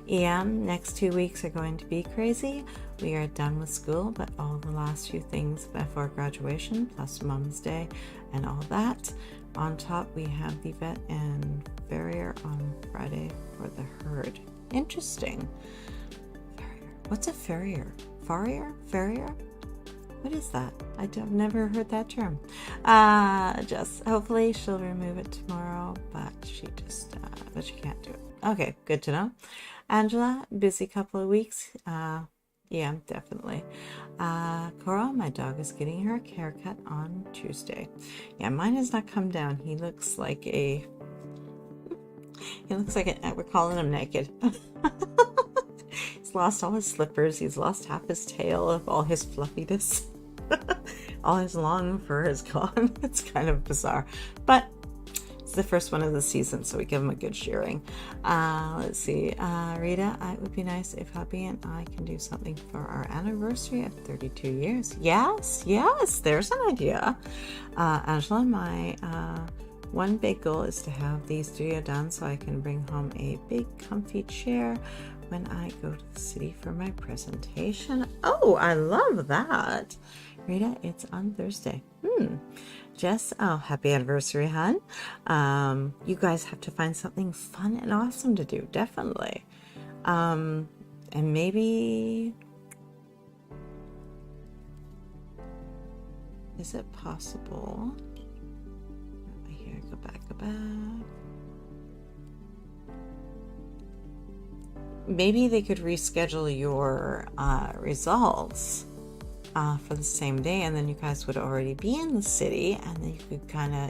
EM, next 2 weeks are going to be crazy. We are done with school, but all the last few things before graduation, plus Mom's Day and all that. On top, we have the vet and farrier on Friday for the herd. Interesting. Farrier. What's a farrier? Farrier? Farrier? What is that? I've never heard that term. Just hopefully she'll remove it tomorrow, but she can't do it. Okay, good to know. Angela, busy couple of weeks. Yeah, definitely. Cora, my dog is getting her haircut on Tuesday. Yeah, mine has not come down. He looks like we're calling him naked. He's lost all his slippers. He's lost half his tail of all his fluffiness. All his long fur is gone. It's kind of bizarre, but it's the first one of the season, so we give him a good shearing. Let's see. Rita, it would be nice if hubby and I can do something for our anniversary of 32 years. Yes, there's an idea. Angela, my one big goal is to have the studio done so I can bring home a big comfy chair when I go to the city for my presentation. Oh, I love that. Rita, it's on Thursday. Jess, oh, happy anniversary, hon. You guys have to find something fun and awesome to do, definitely. And maybe, is it possible? Here, go back. Maybe they could reschedule your results for the same day, and then you guys would already be in the city, and then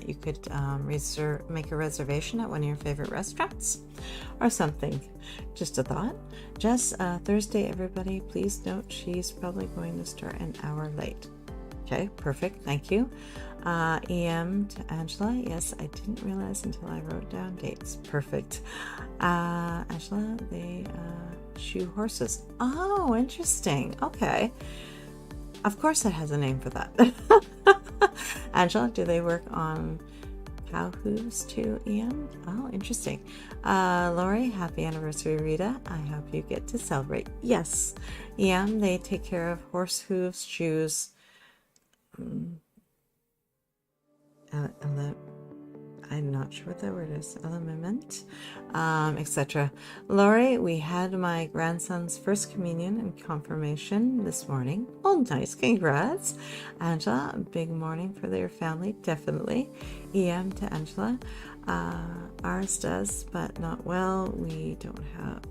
you could make a reservation at one of your favorite restaurants or something. Just a thought. Jess, Thursday, everybody, please note she's probably going to start an hour late. Okay, perfect. Thank you. EM to Angela. Yes, I didn't realize until I wrote down dates. Perfect. Angela, they shoe horses. Oh, interesting. Okay. Of course it has a name for that. Angela, do they work on cow hooves too, EM? Oh, interesting. Lori, happy anniversary, Rita. I hope you get to celebrate. Yes. EM, they take care of horse hooves, shoes, I'm not sure what that word is, element, etc. Lori, we had my grandson's first communion and confirmation this morning. Oh, nice, congrats. Angela, a big morning for their family, definitely. EM to Angela. Ours does, but not well. We don't have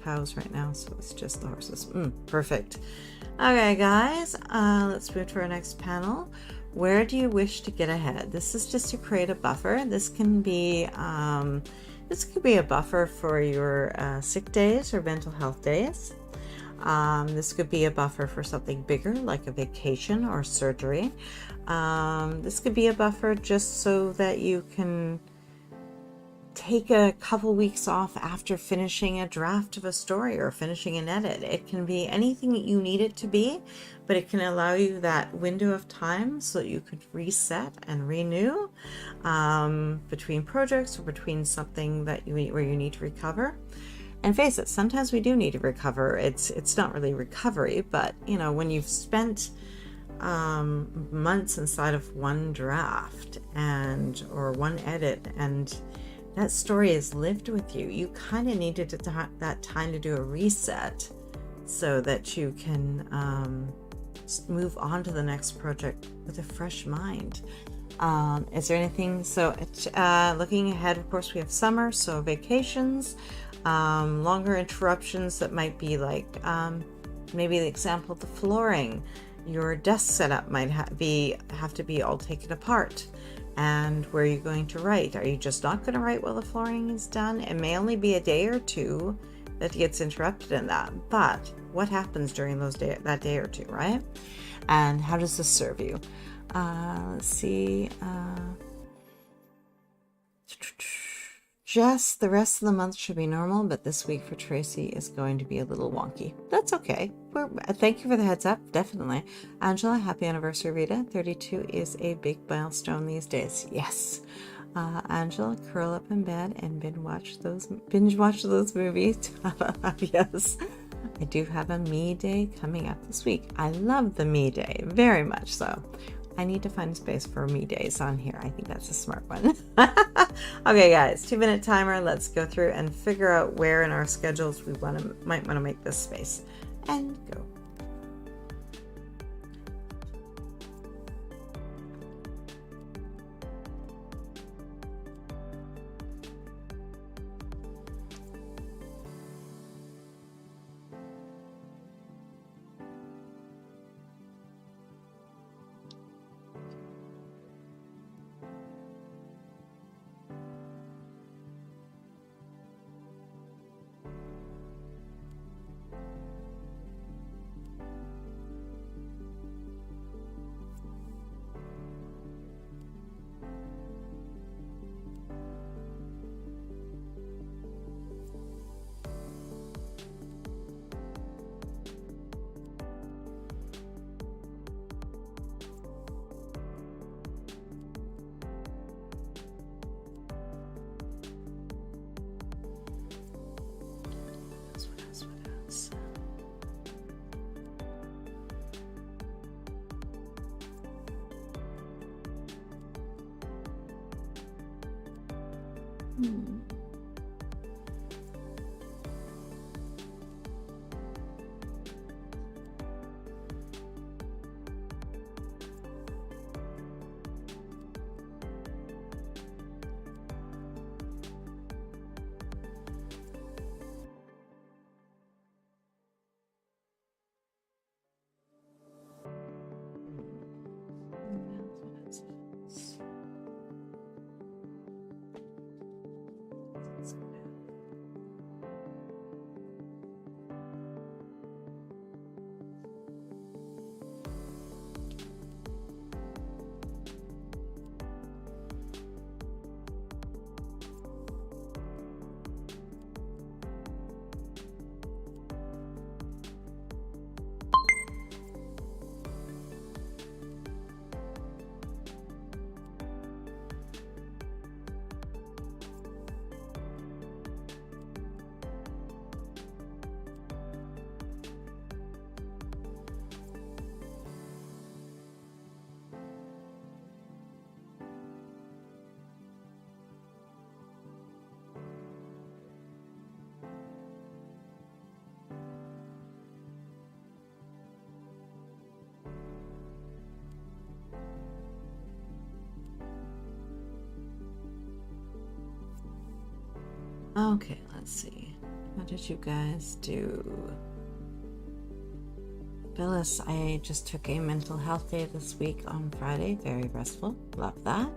cows right now, so it's just the horses. Perfect. Okay, guys, let's move to our next panel. Where do you wish to get ahead? This is just to create a buffer. This can be a buffer for your sick days or mental health days. This could be a buffer for something bigger, like a vacation or surgery. This could be a buffer just so that you can take a couple weeks off after finishing a draft of a story or finishing an edit. It can be anything that you need it to be, but it can allow you that window of time so that you could reset and renew between projects or between something that where you need to recover. And face it, sometimes we do need to recover. It's not really recovery, but when you've spent months inside of one draft or one edit, and that story has lived with you, you kind of needed that time to do a reset so that you can move on to the next project with a fresh mind. Is there anything? So looking ahead, of course, we have summer, so vacations, longer interruptions that might be like maybe the example of the flooring. Your desk setup might have to be all taken apart. And where are you going to write? Are you just not going to write while the flooring is done? It may only be a day or two that gets interrupted in that, but what happens during that day or two, right? And how does this serve you? Let's see. Just the rest of the month should be normal, but this week for Tracy is going to be a little wonky. That's okay. Thank you for the heads up, definitely. Angela, happy anniversary, Rita. 32 is a big milestone these days. Yes. Angela, curl up in bed and binge watch those movies. Yes. I do have a me day coming up this week. I love the me day, very much so. I need to find a space for me days on here. I think that's a smart one. Okay, guys, 2-minute timer. Let's go through and figure out where in our schedules we might want to make this space. And go. Okay, let's see. What did you guys do? Phyllis, I just took a mental health day this week on Friday. Very restful. Love that.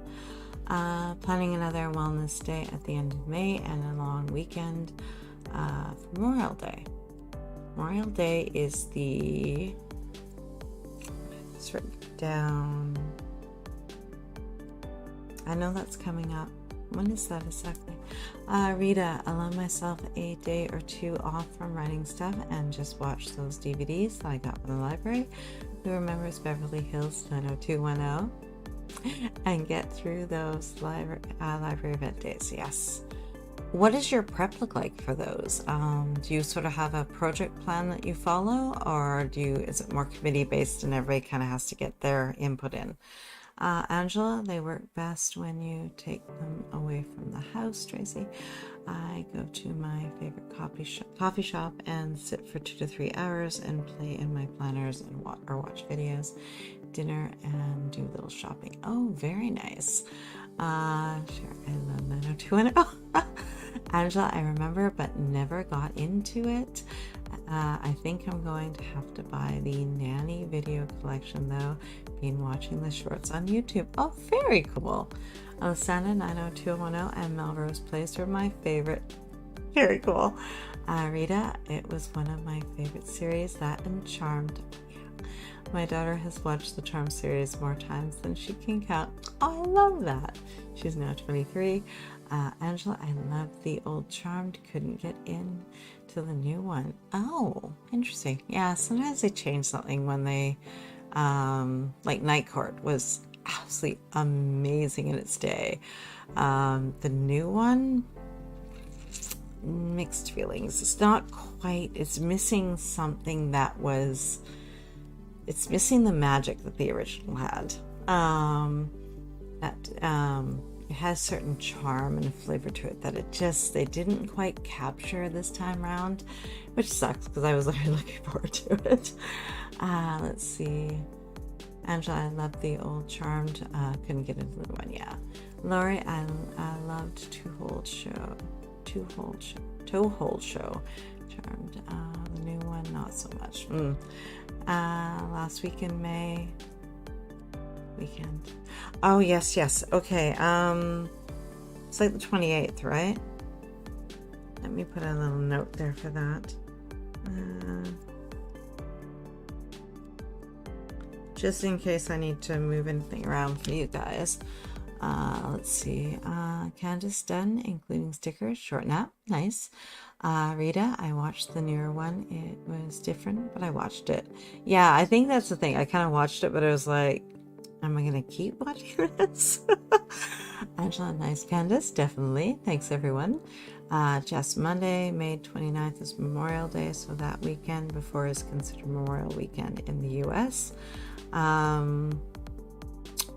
Planning another wellness day at the end of May and a long weekend for Memorial Day. Memorial Day is it's written down. I know that's coming up. When is that exactly? Rita, allow myself a day or two off from writing stuff and just watch those DVDs that I got from the library. Who remembers Beverly Hills 90210? And get through those library event days. Yes. What does your prep look like for those? Do you sort of have a project plan that you follow, or is it more committee based and everybody kind of has to get their input in? Angela, they work best when you take them away from the house. Tracy, I go to my favorite coffee shop and sit for 2 to 3 hours and play in my planners and watch videos, dinner, and do a little shopping. Oh, very nice. Sure, I love 90210. Angela, I remember but never got into it. I think I'm going to have to buy the nanny video collection though. Been watching the shorts on YouTube. Oh, very cool. Alessandra 90210 and Melrose Place were my favorite. Very cool. Rita, it was one of my favorite series, that and Charmed. My daughter has watched the Charmed series more times than she can count. Oh, I love that. She's now 23. Angela, I love the old Charmed. Couldn't get in to the new one. Oh, interesting. Yeah, sometimes they change something when they, like Night Court was absolutely amazing in its day. The new one, mixed feelings. It's not quite, it's missing something it's missing the magic that the original had. It has certain charm and flavor to it that they didn't quite capture this time around, which sucks because I was really looking forward to it. Let's see. Angela, I loved the old Charmed. Couldn't get into the one. Yeah. Lori, I loved Toe-Hold Show. Charmed. The new one, not so much. Last week in May. Weekend. Oh, yes. Okay. It's like the 28th, right? Let me put a little note there for that. Just in case I need to move anything around for you guys. Let's see. Candace done, including stickers. Short nap. Nice. Rita, I watched the newer one. It was different, but I watched it. Yeah, I think that's the thing. I kind of watched it, but I was like, am I going to keep watching this? Angela, nice. Candace, definitely. Thanks, everyone. Just Monday, May 29th is Memorial Day, so that weekend before is considered Memorial Weekend in the U.S.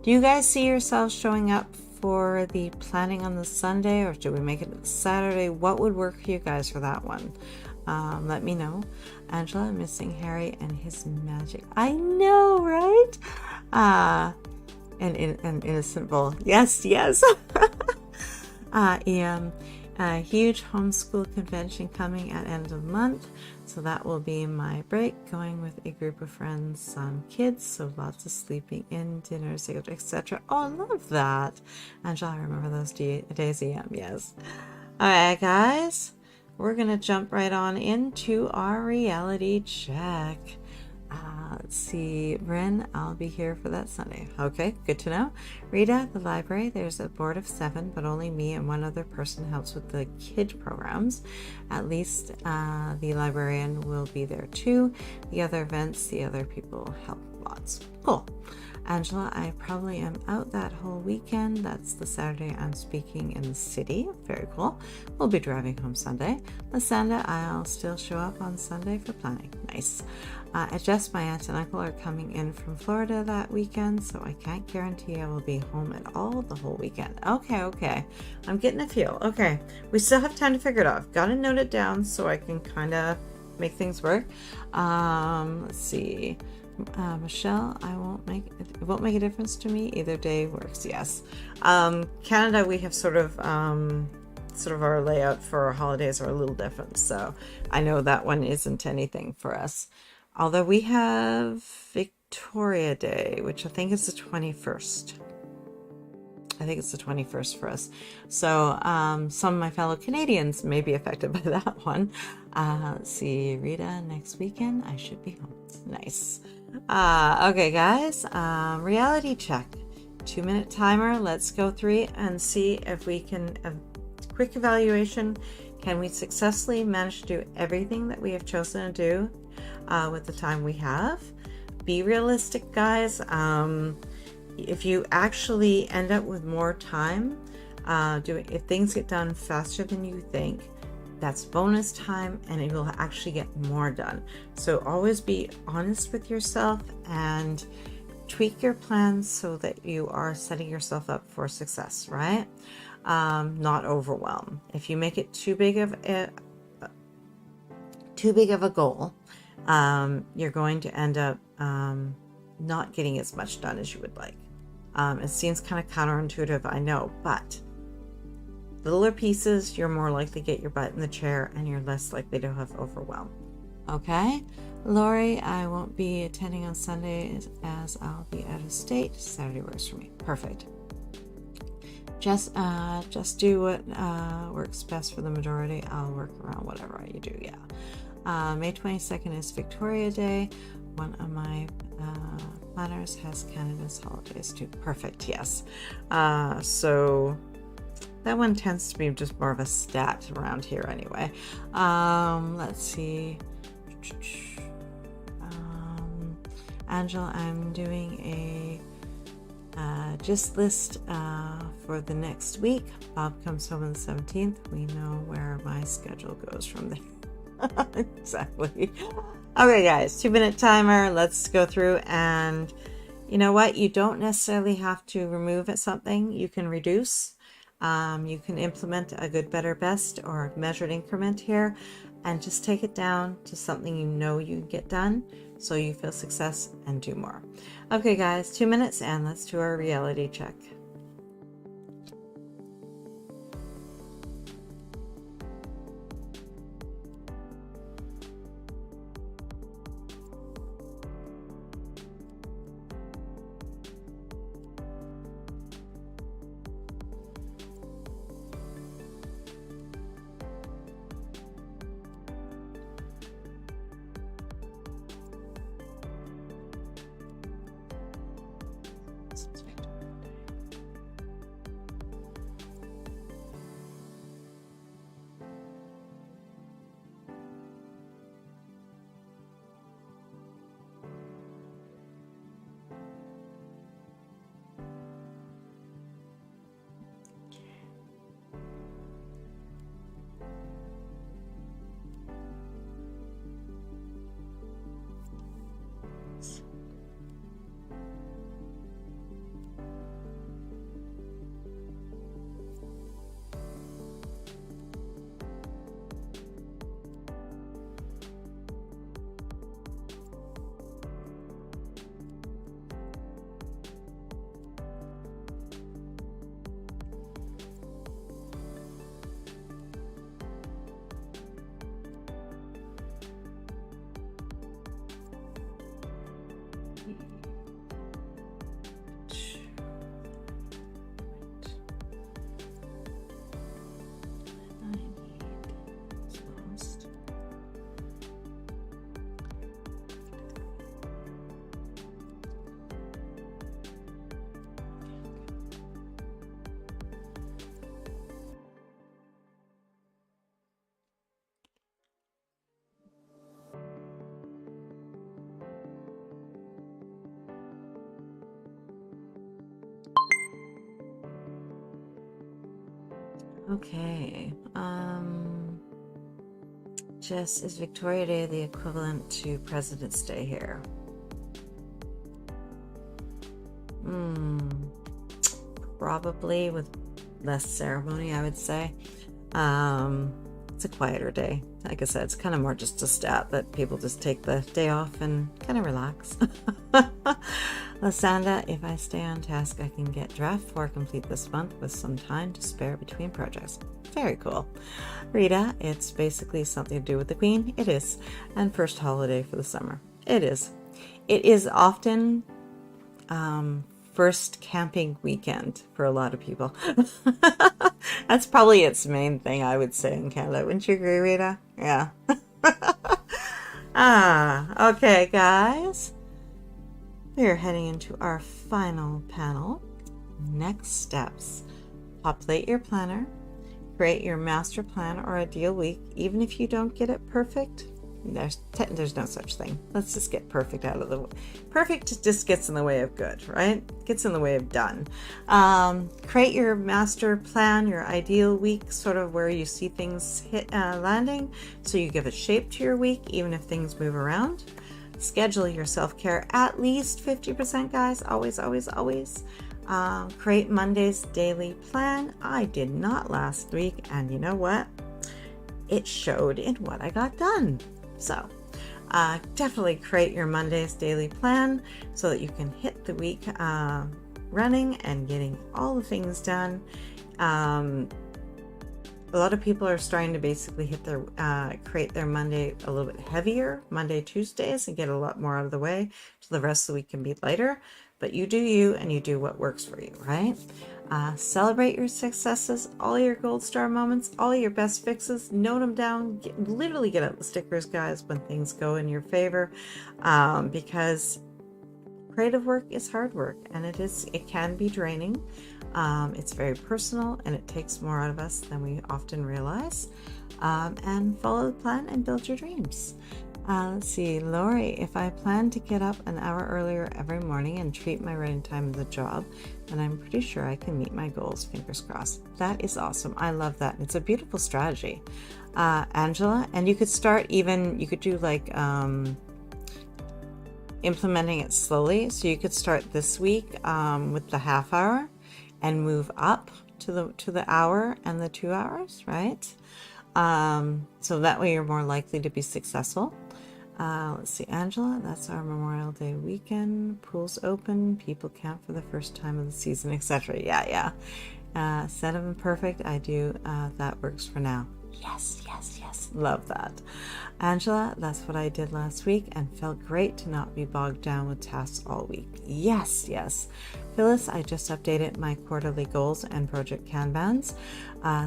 Do you guys see yourselves showing up for the planning on the Sunday, or should we make it Saturday? What would work for you guys for that one? Let me know. Angela, missing Harry and his magic. I know, right? An innocent bull. Yes. EM, a huge homeschool convention coming at end of month, so that will be my break, going with a group of friends, some kids, so lots of sleeping in, dinners, etc. Oh, I love that. Angela, I remember those days. EM, yes. All right, guys, we're gonna jump right on into our reality check. Let's see, Ren, I'll be here for that Sunday. Okay, good to know. Rita, the library, there's a board of 7, but only me and one other person helps with the kid programs. At least the librarian will be there too. The other events, the other people help lots. Cool. Angela, I probably am out that whole weekend. That's the Saturday I'm speaking in the city. Very cool. We'll be driving home Sunday. Lysanda, I'll still show up on Sunday for planning. Nice. Just my aunt and uncle are coming in from Florida that weekend, so I can't guarantee I will be home at all the whole weekend. Okay. I'm getting a feel. Okay. We still have time to figure it out. Got to note it down so I can kind of make things work. Let's see. Michelle, it won't make a difference to me. Either day works. Yes. Canada, we have sort of sort of our layout for our holidays are a little different. So I know that one isn't anything for us. Although we have Victoria Day, which I think is the 21st. I think it's the 21st for us. So some of my fellow Canadians may be affected by that one. Let's see, Rita, next weekend, I should be home. Nice. Okay, guys, reality check. 2-minute timer. Let's go through and see if we can, a quick evaluation. Can we successfully manage to do everything that we have chosen to do with the time we have? Be realistic, guys. If you actually end up with more time, if things get done faster than you think, that's bonus time and it will actually get more done. So always be honest with yourself and tweak your plans so that you are setting yourself up for success, right? Not overwhelm. If you make it too big of a goal, you're going to end up not getting as much done as you would like. It seems kind of counterintuitive, I know, but littler pieces, you're more likely to get your butt in the chair and you're less likely to have overwhelm. Okay, Lori, I won't be attending on Sunday as I'll be out of state. Saturday works for me. Perfect. Just do what works best for the majority. I'll work around whatever you do. Yeah. May 22nd is Victoria Day. One of my planners has Canada's holidays too. Perfect. Yes. So that one tends to be just more of a stat around here anyway. Let's see. Angela, I'm doing a gist list for the next week. Bob comes home on the 17th. We know where my schedule goes from there. Exactly. Okay, guys, 2-minute timer. Let's go through, and you know what? You don't necessarily have to remove something. You can reduce. You can implement a good, better, best or a measured increment here and just take it down to something you know you can get done so you feel success and do more. Okay, guys, 2 minutes and let's do our reality check. Okay. Jess, is Victoria Day the equivalent to President's Day here? Probably with less ceremony, I would say. It's a quieter day. Like I said, it's kind of more just a stat that people just take the day off and kind of relax. Lasanda, if I stay on task, I can get draft 4 complete this month with some time to spare between projects. Very cool. Rita, it's basically something to do with the Queen. It is. And first holiday for the summer. It is. It is often first camping weekend for a lot of people. That's probably its main thing, I would say, in Canada. Wouldn't you agree, Rita? Yeah. Okay, guys. We're heading into our final panel. Next steps. Populate your planner. Create your master plan or ideal week. Even if you don't get it perfect, there's no such thing. Let's just get perfect out of the way. Perfect just gets in the way of good, right? Gets in the way of done. Create your master plan, your ideal week, sort of where you see things landing, so you give a shape to your week, even if things move around. Schedule your self-care at least 50%, guys. Always, always, always. Create Monday's daily plan. I did not last week, and you know what? It showed in what I got done. So definitely create your Monday's daily plan so that you can hit the week running and getting all the things done. A lot of people are starting to basically hit their create their Monday a little bit heavier, Monday, Tuesdays, and get a lot more out of the way so the rest of the week can be lighter. But you do you, and you do what works for you, right? Celebrate your successes, all your gold star moments, all your best fixes. Note them down. Literally get out the stickers, guys, when things go in your favor, because creative work is hard work, and it can be draining. It's very personal, and it takes more out of us than we often realize. And follow the plan and build your dreams. Let's see, Lori, if I plan to get up an hour earlier every morning and treat my writing time as a job, then I'm pretty sure I can meet my goals. Fingers crossed. That is awesome. I love that. It's a beautiful strategy. Angela, and you could start you could do like implementing it slowly. So you could start this week with the half hour and move up to the hour and the 2 hours, right? So that way you're more likely to be successful. Let's see, Angela, that's our Memorial Day weekend. Pools open, people camp for the first time of the season, etc. Yeah. Set of imperfect, I do. That works for now. Yes. Love that. Angela, that's what I did last week and felt great to not be bogged down with tasks all week. Yes. Phyllis, I just updated my quarterly goals and project Kanbans.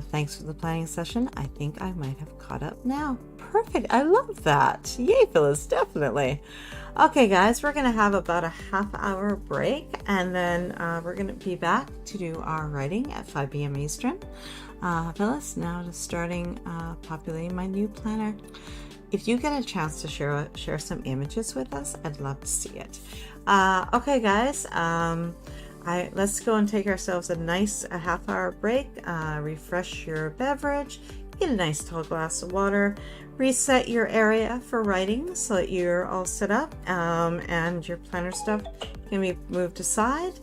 Thanks for the planning session. I think I might have caught up now. Perfect. I love that. Yay, Phyllis, definitely. Okay, guys, we're going to have about a half-hour break, and then we're going to be back to do our writing at 5 p.m. Eastern. Phyllis, now to starting populating my new planner. If you get a chance to share some images with us, I'd love to see it. Okay, guys, let's go and take ourselves a half-hour break. Refresh your beverage, get a nice tall glass of water, reset your area for writing so that you're all set up, and your planner stuff can be moved aside.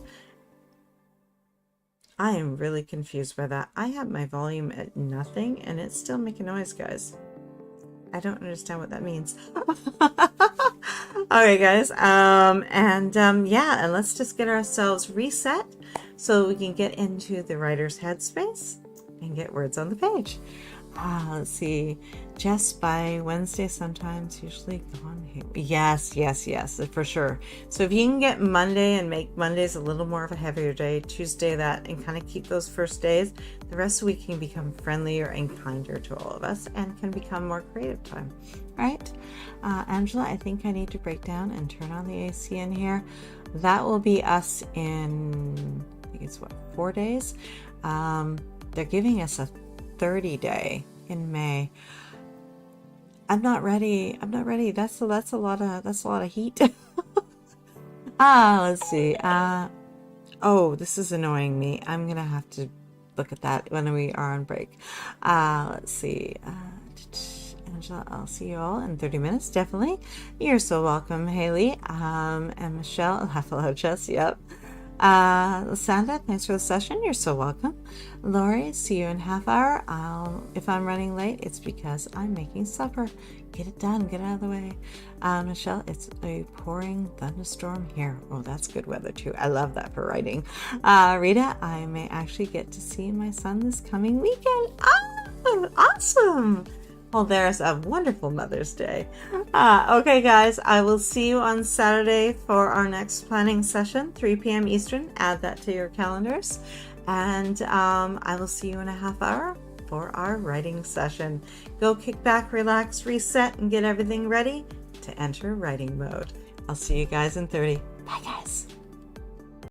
I am really confused by that. I have my volume at nothing and it's still making noise, guys. I don't understand what that means. Okay, guys. And let's just get ourselves reset so we can get into the writer's headspace and get words on the page. Let's see. Jess, by Wednesday sometimes, usually gone here. Yes, for sure. So if you can get Monday and make Mondays a little more of a heavier day, Tuesday that, and kind of keep those first days, the rest of the week can become friendlier and kinder to all of us and can become more creative time. Right? Angela, I think I need to break down and turn on the AC in here. That will be us in, I think it's 4 days. They're giving us a 30-day in May. I'm not ready. That's a lot of heat. Let's see. Oh, this is annoying me. I'm gonna have to look at that when we are on break. Let's see. Angela, I'll see you all in 30 minutes. Definitely. You're so welcome, Haley. And Michelle, laugh aloud, Jess. Yep. Sandra, thanks for the session. You're so welcome. Lori, see you in half hour. If I'm running late, it's because I'm making supper. Get it done. Get out of the way. Michelle, it's a pouring thunderstorm here. Oh, that's good weather too. I love that for writing. Rita, I may actually get to see my son this coming weekend. Oh, awesome. Well, there's a wonderful Mother's Day. Okay, guys, I will see you on Saturday for our next planning session, 3 p.m. Eastern. Add that to your calendars. And I will see you in a half hour for our writing session. Go kick back, relax, reset, and get everything ready to enter writing mode. I'll see you guys in 30. Bye, guys.